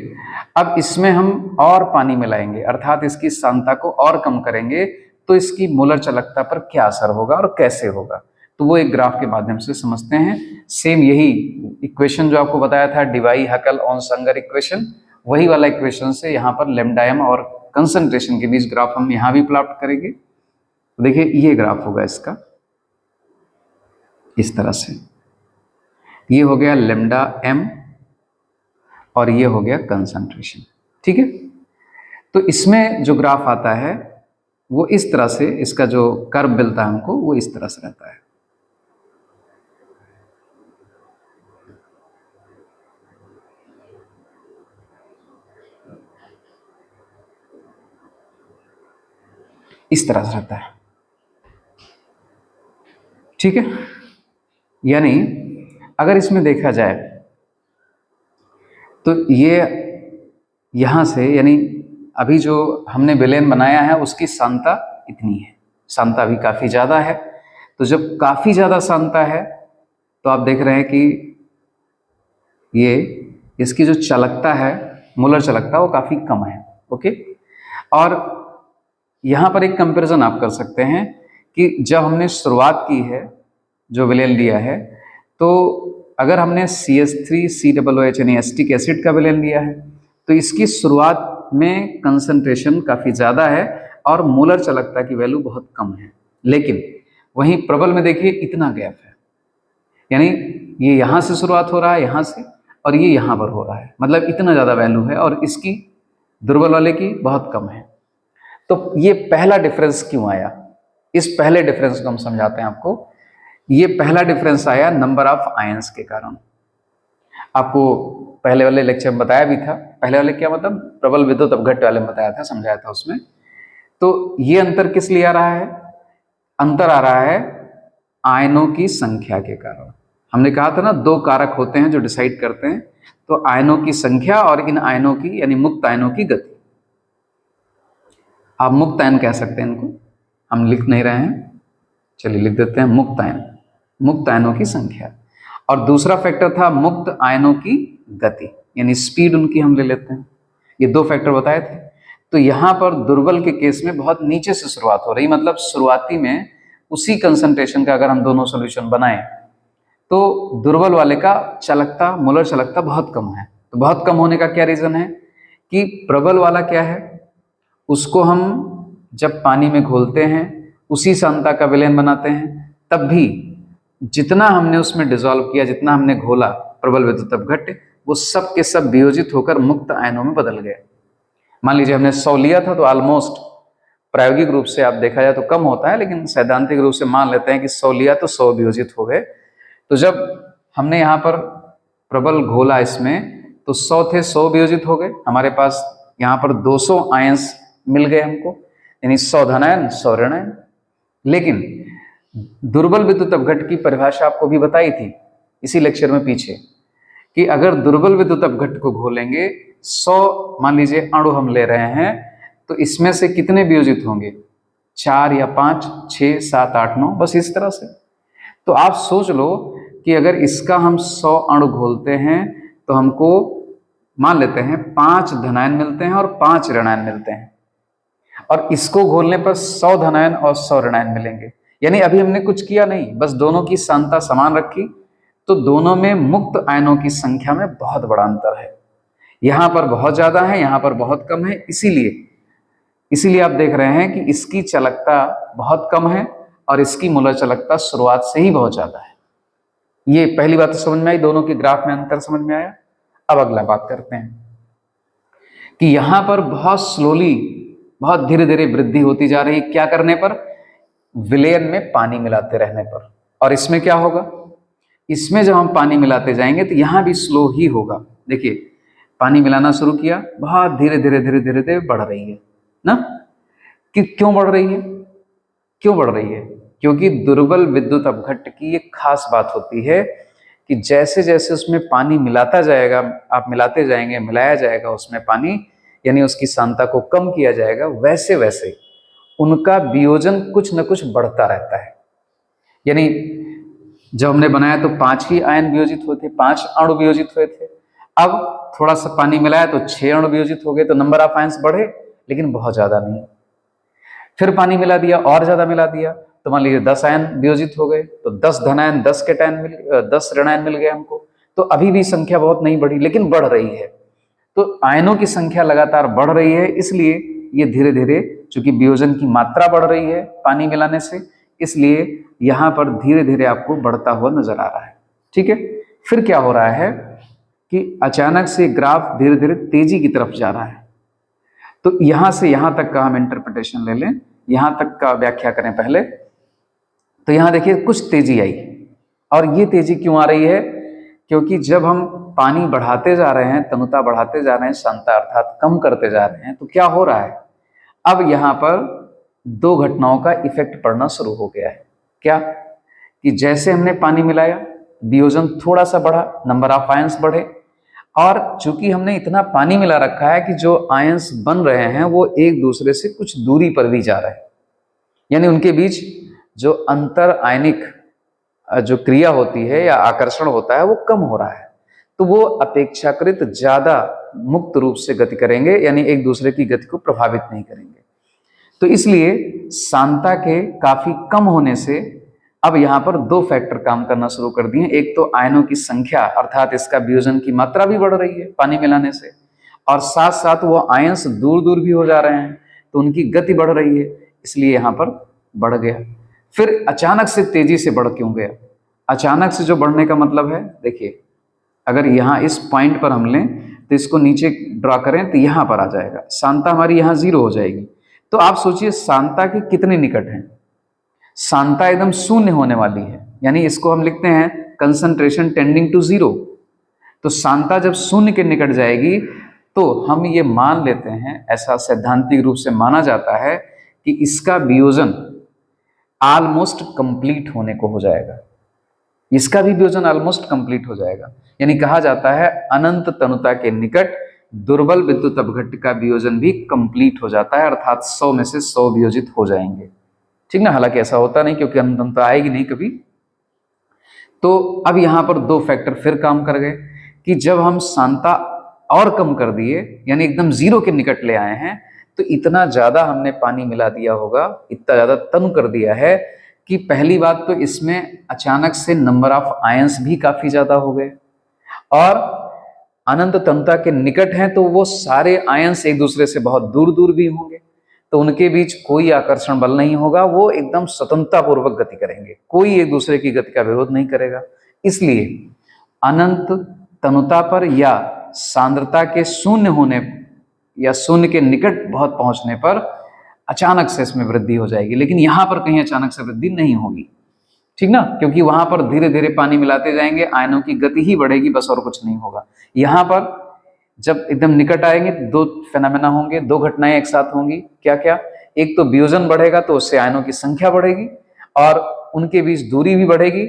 [SPEAKER 1] अब इसमें हम और पानी मिलाएंगे, अर्थात इसकी सांद्रता को और कम करेंगे, तो इसकी मोलर चालकता पर क्या असर होगा और कैसे होगा, तो वो एक ग्राफ के माध्यम से समझते हैं। सेम यही इक्वेशन जो आपको बताया था, डिवाई हकल ऑन-संगर इक्वेशन, वही वाला इक्वेशन से यहाँ पर लैम्डा एम और कंसंट्रेशन के बीच ग्राफ हम यहाँ भी प्लॉट करेंगे। तो देखिए, ये ग्राफ होगा इसका इस तरह से, ये हो गया लैम्डा एम और ये हो गया कंसंट्रेशन, ठीक है। तो इसमें जो ग्राफ आता है वो इस तरह से, इसका जो कर्व मिलता है हमको वो इस तरह से रहता है। इस तरह से रहता है, ठीक है। यानी अगर इसमें देखा जाए तो ये यहां से, यानी अभी जो हमने विलयन बनाया है उसकी सांद्रता इतनी है, सांद्रता भी काफी ज्यादा है। तो जब काफी ज्यादा सांद्रता है तो आप देख रहे हैं कि ये इसकी जो चालकता है, मोलर चालकता, वो काफी कम है, ओके। और यहाँ पर एक कंपैरिजन आप कर सकते हैं कि जब हमने शुरुआत की है, जो विलयन लिया है, तो अगर हमने CH3COOH यानी एसिटिक एसिड का विलयन लिया है तो इसकी शुरुआत में कंसंट्रेशन काफ़ी ज़्यादा है और मोलर चालकता की वैल्यू बहुत कम है। लेकिन वहीं प्रबल में देखिए इतना गैप है, यानी ये यहाँ से शुरुआत हो रहा है, यहाँ से, और ये यहाँ पर हो रहा है, मतलब इतना ज़्यादा वैल्यू है और इसकी दुर्बल वाले की बहुत कम है। तो ये पहला डिफरेंस क्यों आया, इस पहले डिफरेंस को हम समझाते हैं आपको। ये पहला डिफरेंस आया नंबर ऑफ आयंस के कारण। आपको पहले वाले लेक्चर में बताया भी था, पहले वाले क्या मतलब, प्रबल विद्युत अपघट्ट वाले में बताया था, समझाया था उसमें। तो ये अंतर किस लिए आ रहा है, अंतर आ रहा है आयनों की संख्या के कारण। हमने कहा था ना, दो कारक होते हैं जो डिसाइड करते हैं, तो आयनों की संख्या और इन आयनों की, यानी मुक्त आयनों की गति। आप मुक्त आयन कह सकते हैं इनको, हम लिख नहीं रहे हैं, चलिए लिख देते हैं मुक्त आयन, मुक्त आयनों की संख्या। और दूसरा फैक्टर था मुक्त आयनों की गति, यानी स्पीड उनकी हम ले लेते हैं। ये दो फैक्टर बताए थे। तो यहाँ पर दुर्बल के केस में बहुत नीचे से शुरुआत हो रही, मतलब शुरुआती में उसी कंसंट्रेशन का अगर हम दोनों सोल्यूशन बनाएं तो दुर्बल वाले का चालकता, मोलर चालकता बहुत कम है। तो बहुत कम होने का क्या रीजन है कि प्रबल वाला क्या है, उसको हम जब पानी में घोलते हैं उसी सांद्रता का विलयन बनाते हैं, तब भी जितना हमने उसमें डिजोल्व किया, जितना हमने घोला प्रबल विद्युत अपघट्ट, वो सब के सब वियोजित होकर मुक्त आयनों में बदल गए। मान लीजिए हमने 100 लिया था, तो ऑलमोस्ट प्रायोगिक रूप से आप देखा जाए तो कम होता है, लेकिन सैद्धांतिक रूप से मान लेते हैं कि 100 लिया तो 100 वियोजित हो गए। तो जब हमने यहाँ पर प्रबल घोला इसमें, तो 100 थे, 100 वियोजित हो गए, हमारे पास यहाँ पर 200 आयंस मिल गए हमको, यानी 100 धनायन 100 ऋणायन। लेकिन दुर्बल विद्युत अपघट्ट की परिभाषा आपको भी बताई थी इसी लेक्चर में पीछे, कि अगर दुर्बल विद्युत अपघट्ट को घोलेंगे, 100 मान लीजिए अणु हम ले रहे हैं, तो इसमें से कितने वियोजित होंगे, 4 या 5, 6, 7, 8, 9, बस इस तरह से। तो आप सोच लो कि अगर इसका हम 100 अणु घोलते हैं तो हमको मान लेते हैं 5 धनायन मिलते हैं और 5 ऋणायन मिलते हैं, और इसको घोलने पर 100 धनायन और 100 ऋणायन मिलेंगे। यानी अभी हमने कुछ किया नहीं, बस दोनों की सांद्रता समान रखी, तो दोनों में मुक्त आयनों की संख्या में बहुत बड़ा अंतर है। यहां पर बहुत ज्यादा है, यहां पर बहुत कम है। इसीलिए आप देख रहे हैं कि इसकी चालकता बहुत कम है और इसकी मूलर चालकता शुरुआत से ही बहुत ज्यादा है। ये पहली बात तो समझ में आई, दोनों के ग्राफ में अंतर समझ में आया। अब अगला बात करते हैं कि यहां पर बहुत स्लोली, बहुत धीरे धीरे वृद्धि होती जा रही है। क्या करने पर? विलयन में पानी मिलाते रहने पर। और इसमें क्या होगा? इसमें जब हम पानी मिलाते जाएंगे तो यहां भी स्लो ही होगा। देखिए, पानी मिलाना शुरू किया, बहुत धीरे धीरे धीरे धीरे धीरे बढ़ रही है ना। कि क्यों बढ़ रही है? क्यों बढ़ रही है? क्योंकि दुर्बल विद्युत अपघट्ट की एक खास बात होती है कि जैसे जैसे उसमें पानी मिलाता जाएगा, आप मिलाते जाएंगे, मिलाया जाएगा उसमें पानी, यानी उसकी सांद्रता को कम किया जाएगा, वैसे वैसे उनका वियोजन कुछ न कुछ बढ़ता रहता है। यानी जब हमने बनाया तो 5 ही आयन वियोजित हुए थे, 5 अणु वियोजित हुए थे। अब थोड़ा सा पानी मिलाया तो 6 अणु वियोजित हो गए, तो नंबर ऑफ आयन्स बढ़े, लेकिन बहुत ज्यादा नहीं। फिर पानी मिला दिया, और ज्यादा मिला दिया, तो मान लीजिए 10 आयन वियोजित हो गए, तो 10 धनायन 10 ऋणायन मिल गए हमको। तो अभी भी संख्या बहुत नहीं बढ़ी, लेकिन बढ़ रही है। तो आयनों की संख्या लगातार बढ़ रही है, इसलिए ये धीरे धीरे, चूंकि वियोजन की मात्रा बढ़ रही है पानी मिलाने से, इसलिए यहां पर धीरे धीरे आपको बढ़ता हुआ नजर आ रहा है। ठीक है। फिर क्या हो रहा है कि अचानक से ग्राफ धीरे धीरे तेजी की तरफ जा रहा है। तो यहां से यहां तक का हम इंटरप्रिटेशन ले लें, यहां तक का व्याख्या करें पहले। तो यहां देखिए कुछ तेजी आई, और ये तेजी क्यों आ रही है? क्योंकि जब हम पानी बढ़ाते जा रहे हैं, तनुता बढ़ाते जा रहे हैं, सांद्रता अर्थात कम करते जा रहे हैं, तो क्या हो रहा है? अब यहां पर 2 घटनाओं का इफेक्ट पड़ना शुरू हो गया है। क्या? कि जैसे हमने पानी मिलाया, वियोजन थोड़ा सा बढ़ा, नंबर ऑफ आयंस बढ़े, और चूंकि हमने इतना पानी मिला रखा है कि जो आयंस बन रहे हैं वो एक दूसरे से कुछ दूरी पर भी जा रहे हैं, यानी उनके बीच जो अंतर आयनिक जो क्रिया होती है या आकर्षण होता है वो कम हो रहा है। तो वो अपेक्षाकृत ज्यादा मुक्त रूप से गति करेंगे, यानी एक दूसरे की गति को प्रभावित नहीं करेंगे। तो इसलिए सांद्रता के काफी कम होने से अब यहाँ पर 2 फैक्टर काम करना शुरू कर दिए। एक तो आयनों की संख्या अर्थात इसका वियोजन की मात्रा भी बढ़ रही है पानी मिलाने से, और साथ साथ वो आयंस दूर दूर भी हो जा रहे हैं, तो उनकी गति बढ़ रही है, इसलिए यहाँ पर बढ़ गया। फिर अचानक से तेजी से बढ़ क्यों गया? अचानक से जो बढ़ने का मतलब है, देखिए अगर यहाँ इस पॉइंट पर हम लें तो इसको नीचे ड्रा करें तो यहाँ पर आ जाएगा, सांद्रता हमारी यहाँ 0 हो जाएगी। तो आप सोचिए सांद्रता के कितने निकट हैं? सांद्रता एकदम शून्य होने वाली है, यानी इसको हम लिखते हैं कंसंट्रेशन टेंडिंग टू 0। तो सांद्रता जब शून्य के निकट जाएगी तो हम ये मान लेते हैं, ऐसा सैद्धांतिक रूप से माना जाता है कि इसका वियोजन ऑलमोस्ट कंप्लीट होने को हो जाएगा। इसका भी वियोजन ऑलमोस्ट कंप्लीट हो जाएगा, यानी कहा जाता है अनंत तनुता के निकट दुर्बल विद्युत अपघट्ट का वियोजन भी कंप्लीट हो जाता है, अर्थात 100 में से 100 वियोजित हो जाएंगे। ठीक ना? हालांकि ऐसा होता नहीं, क्योंकि अनंत तनुता आएगी नहीं कभी। तो अब यहां पर 2 फैक्टर फिर काम कर गए कि जब हम सांद्रता और कम कर दिए, यानी एकदम 0 के निकट ले आए हैं, तो इतना ज्यादा हमने पानी मिला दिया होगा, इतना ज्यादा तनु कर दिया है कि पहली बात तो इसमें अचानक से नंबर ऑफ आयंस भी काफी ज्यादा हो गए, और अनंत तनुता के निकट हैं तो वो सारे आयंस एक दूसरे से बहुत दूर दूर भी होंगे, तो उनके बीच कोई आकर्षण बल नहीं होगा, वो एकदम स्वतंत्रता पूर्वक गति करेंगे, कोई एक दूसरे की गति का विरोध नहीं करेगा। इसलिए अनंत तनुता पर या सांद्रता के शून्य होने या शून्य के निकट बहुत पहुंचने पर अचानक से इसमें वृद्धि हो जाएगी, लेकिन यहां पर कहीं अचानक से वृद्धि नहीं होगी। ठीक ना? क्योंकि वहां पर धीरे धीरे पानी मिलाते जाएंगे, आयनों की गति ही बढ़ेगी, बस और कुछ नहीं होगा। यहां पर जब एकदम निकट आएंगे 2 फेनोमेना होंगे, 2 घटनाएं एक साथ होंगी। क्या क्या? एक तो वियोजन बढ़ेगा तो उससे आयनों की संख्या बढ़ेगी, और उनके बीच दूरी भी बढ़ेगी।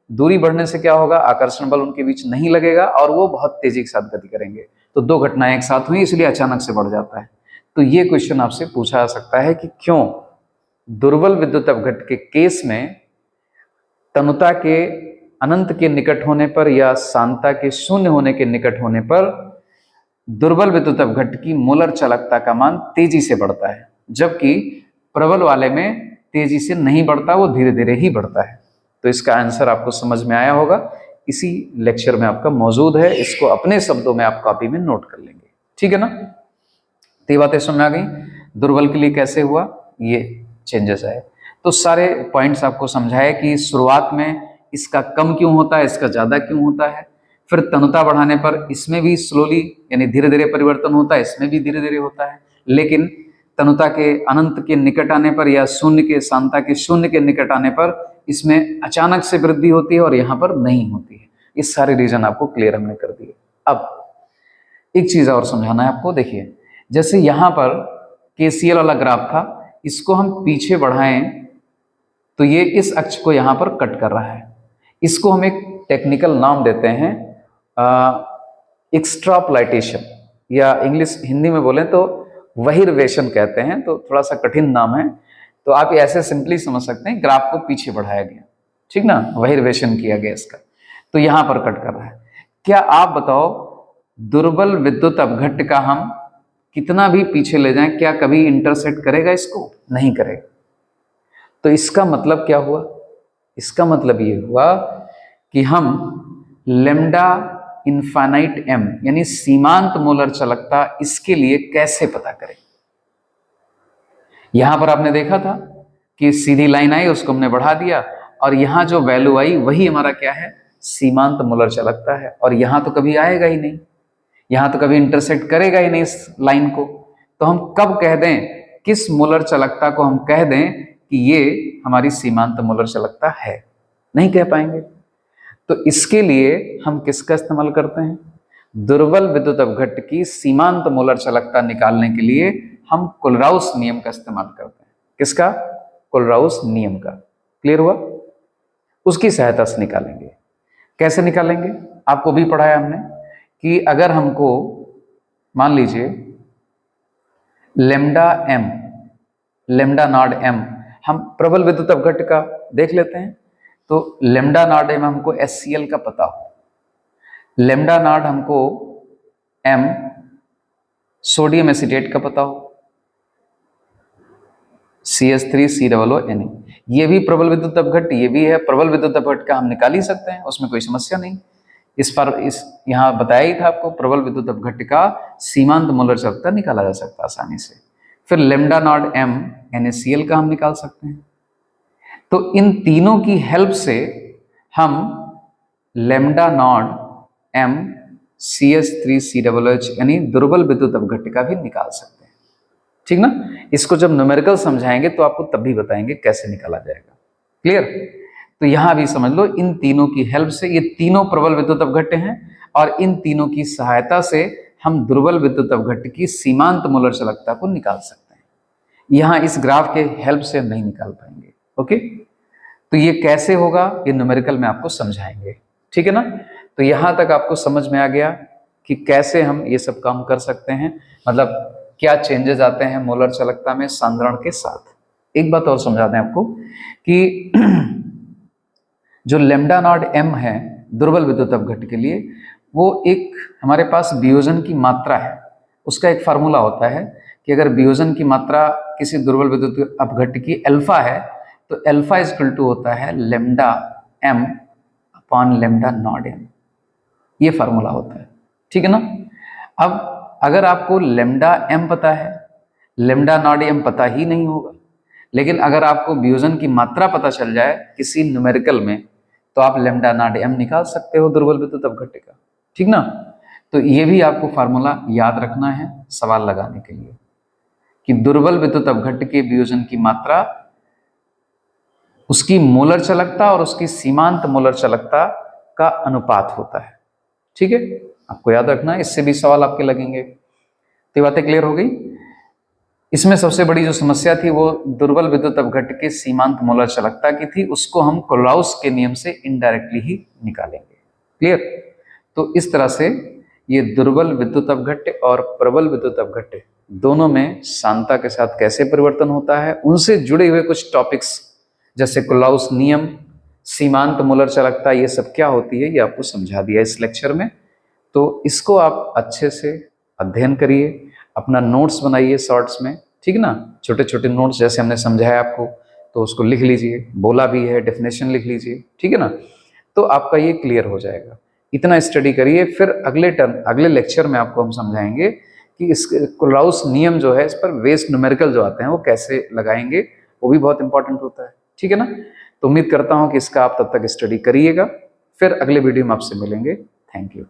[SPEAKER 1] दूरी बढ़ने से क्या होगा? आकर्षण बल उनके बीच नहीं लगेगा और वो बहुत तेजी के साथ गति करेंगे। तो 2 घटनाएं एक साथ हुई, इसलिए अचानक से बढ़ जाता है। तो ये क्वेश्चन आपसे पूछा जा सकता है कि क्यों दुर्बल विद्युत अपघट्ट के केस में तनुता के अनंत के निकट होने पर या सांता के शून्य होने के निकट होने पर दुर्बल विद्युत अपघट्ट की मोलर चालकता का मान तेजी से बढ़ता है, जबकि प्रबल वाले में तेजी से नहीं बढ़ता, वो धीरे धीरे ही बढ़ता है। तो इसका आंसर आपको समझ में आया होगा, इसी लेक्चर में आपका मौजूद है, इसको अपने शब्दों में आप कॉपी में नोट कर लेंगे, ठीक है ना। तो ये बातें समझ में आ गई, दुर्बल के लिए कैसे हुआ ये चेंजेस आए। तो सारे पॉइंट्स आपको समझाए कि शुरुआत में इसका कम क्यों होता है, इसका ज्यादा क्यों होता है, फिर तनुता बढ़ाने पर इसमें भी स्लोली यानी धीरे धीरे परिवर्तन होता है, इसमें भी धीरे धीरे होता है, लेकिन तनुता के अनंत के निकट आने पर या शून्य के सांता के शून्य के निकट आने पर इसमें अचानक से वृद्धि होती है और यहाँ पर नहीं होती है। इस सारे रीजन आपको क्लियर हमने कर दिए। अब एक चीज और समझाना है आपको, देखिए जैसे यहाँ पर केसीएल वाला ग्राफ था, इसको हम पीछे बढ़ाएं तो ये इस अक्ष को यहाँ पर कट कर रहा है। इसको हम एक टेक्निकल नाम देते हैं एक्स्ट्रापोलेशन, या इंग्लिश हिंदी में बोलें तो बहिर्वेशन कहते हैं, तो थोड़ा सा कठिन नाम है, तो आप ऐसे सिंपली समझ सकते हैं ग्राफ को पीछे बढ़ाया गया, ठीक ना, बहिर्वेशन किया गया इसका, तो यहां पर कट कर रहा है। क्या आप बताओ दुर्बल विद्युत अपघट्ट का हम कितना भी पीछे ले जाएं, क्या कभी इंटरसेक्ट करेगा इसको? नहीं करेगा। तो इसका मतलब क्या हुआ? इसका मतलब ये हुआ कि हम लेम्डा इनफाइनाइट एम यानी सीमांत मोलर चालकता इसके लिए कैसे पता करें। यहां पर आपने देखा था कि सीधी लाइन आई, उसको हमने बढ़ा दिया, और यहां जो वैल्यू आई वही हमारा क्या है, सीमांत मोलर चालकता है, और यहां तो कभी आएगा ही नहीं, यहां तो कभी इंटरसेक्ट करेगा ही नहीं इस लाइन को। तो हम कब कह दें, किस मोलर चालकता को हम कह दें कि ये हमारी सीमांत मोलर चालकता है? नहीं कह पाएंगे। तो इसके लिए हम किसका इस्तेमाल करते हैं? दुर्बल विद्युत अपघट्ट की सीमांत मोलर चालकता निकालने के लिए हम कोलराउस नियम का इस्तेमाल करते हैं। किसका? कोलराउस नियम का। क्लियर हुआ? उसकी सहायता से निकालेंगे। कैसे निकालेंगे? आपको भी पढ़ाया हमने कि अगर हमको मान लीजिए lambda M, lambda naught M, हम प्रबल विद्युत अपघट्ट का देख लेते हैं। तो लेम्डा नॉट एम हमको एचसीएल का पता हो, लेम्डा नॉट हमको एम सोडियम एसीटेट का पता हो, CH3COONA, ये भी प्रबल विद्युत अपघट्ट, ये भी है प्रबल विद्युत अपघट्ट का, हम निकाल ही सकते हैं, उसमें कोई समस्या नहीं। इस पर यहाँ बताया ही था आपको, प्रबल विद्युत अपघट्ट का सीमांत मोलर चालकता निकाला जा सकता है आसानी से। फिर लेम्डा नॉट एम NaCl का हम निकाल सकते हैं। तो इन तीनों की हेल्प से हम लेम्डा नॉट एम CH3COOH यानी दुर्बल विद्युत अपघट्ट का भी निकाल सकते हैं, ठीक ना। इसको जब न्यूमेरिकल समझाएंगे तो आपको तब भी बताएंगे कैसे निकाला जाएगा। क्लियर? तो यहां भी समझ लो, इन तीनों की हेल्प से, ये तीनों प्रबल विद्युत अपघट्ट हैं और इन तीनों की सहायता से हम दुर्बल विद्युत अपघट्ट की सीमांत मोलर चालकता को निकाल सकते हैं। यहां इस ग्राफ के हेल्प से नहीं निकाल पाएंगे। ओके, तो ये कैसे होगा, ये न्यूमेरिकल में आपको समझाएंगे, ठीक है ना। तो यहां तक आपको समझ में आ गया कि कैसे हम ये सब काम कर सकते हैं, मतलब क्या चेंजेस आते हैं मोलर चालकता में सांद्रण के साथ। एक बात और समझा दें आपको कि जो लेम्डा नॉट एम है दुर्बल विद्युत अपघट्ट के लिए, वो एक हमारे पास वियोजन की मात्रा है, उसका एक फार्मूला होता है कि अगर वियोजन की मात्रा किसी दुर्बल विद्युत अपघट्ट की अल्फा है तो अल्फा इक्वल टू होता है lambda M upon lambda naught M, ये फार्मूला होता है, ठीक है ना। अब अगर आपको लेम्डा एम पता है, लेम्डा नॉट एम पता ही नहीं होगा, लेकिन अगर आपको वियोजन की मात्रा पता चल जाए किसी न्यूमेरिकल में तो आप लेम्डा नॉट एम निकाल सकते हो दुर्बल विद्युत अपघट्ट का, ठीक ना। तो ये भी आपको फार्मूला याद रखना है सवाल लगाने के लिए कि दुर्बल विद्युत अपघट्ट के वियोजन की मात्रा उसकी मोलर चालकता और उसकी सीमांत मोलर चालकता का अनुपात होता है, ठीक है, आपको याद रखना है, इससे भी सवाल आपके लगेंगे। तो ये बातें क्लियर हो गई। इसमें सबसे बड़ी जो समस्या थी वो दुर्बल विद्युत अपघट्ट के सीमांत मोलर चालकता की थी, उसको हम कोलराउस के नियम से इनडायरेक्टली ही निकालेंगे। क्लियर? तो इस तरह से ये दुर्बल विद्युत अपघट्ट और प्रबल विद्युत अपघट्ट दोनों में सांता के साथ कैसे परिवर्तन होता है, उनसे जुड़े हुए कुछ टॉपिक्स जैसे कोलराउस नियम, सीमांत मूलर चालकता ये सब क्या होती है ये आपको समझा दिया इस लेक्चर में। तो इसको आप अच्छे से अध्ययन करिए, अपना नोट्स बनाइए शॉर्ट्स में, ठीक ना, छोटे छोटे नोट्स जैसे हमने समझाया आपको, तो उसको लिख लीजिए, बोला भी है, डेफिनेशन लिख लीजिए, ठीक है ना। तो आपका ये क्लियर हो जाएगा। इतना स्टडी करिए, फिर अगले लेक्चर में आपको हम समझाएंगे कि इस कोलराउस नियम जो है इस पर वेस्ट न्यूमेरिकल जो आते हैं वो कैसे लगाएंगे, वो भी बहुत इंपॉर्टेंट होता है, ठीक है ना। तो उम्मीद करता हूँ कि इसका आप तब तक स्टडी करिएगा, फिर अगले वीडियो में आपसे मिलेंगे। Thank you.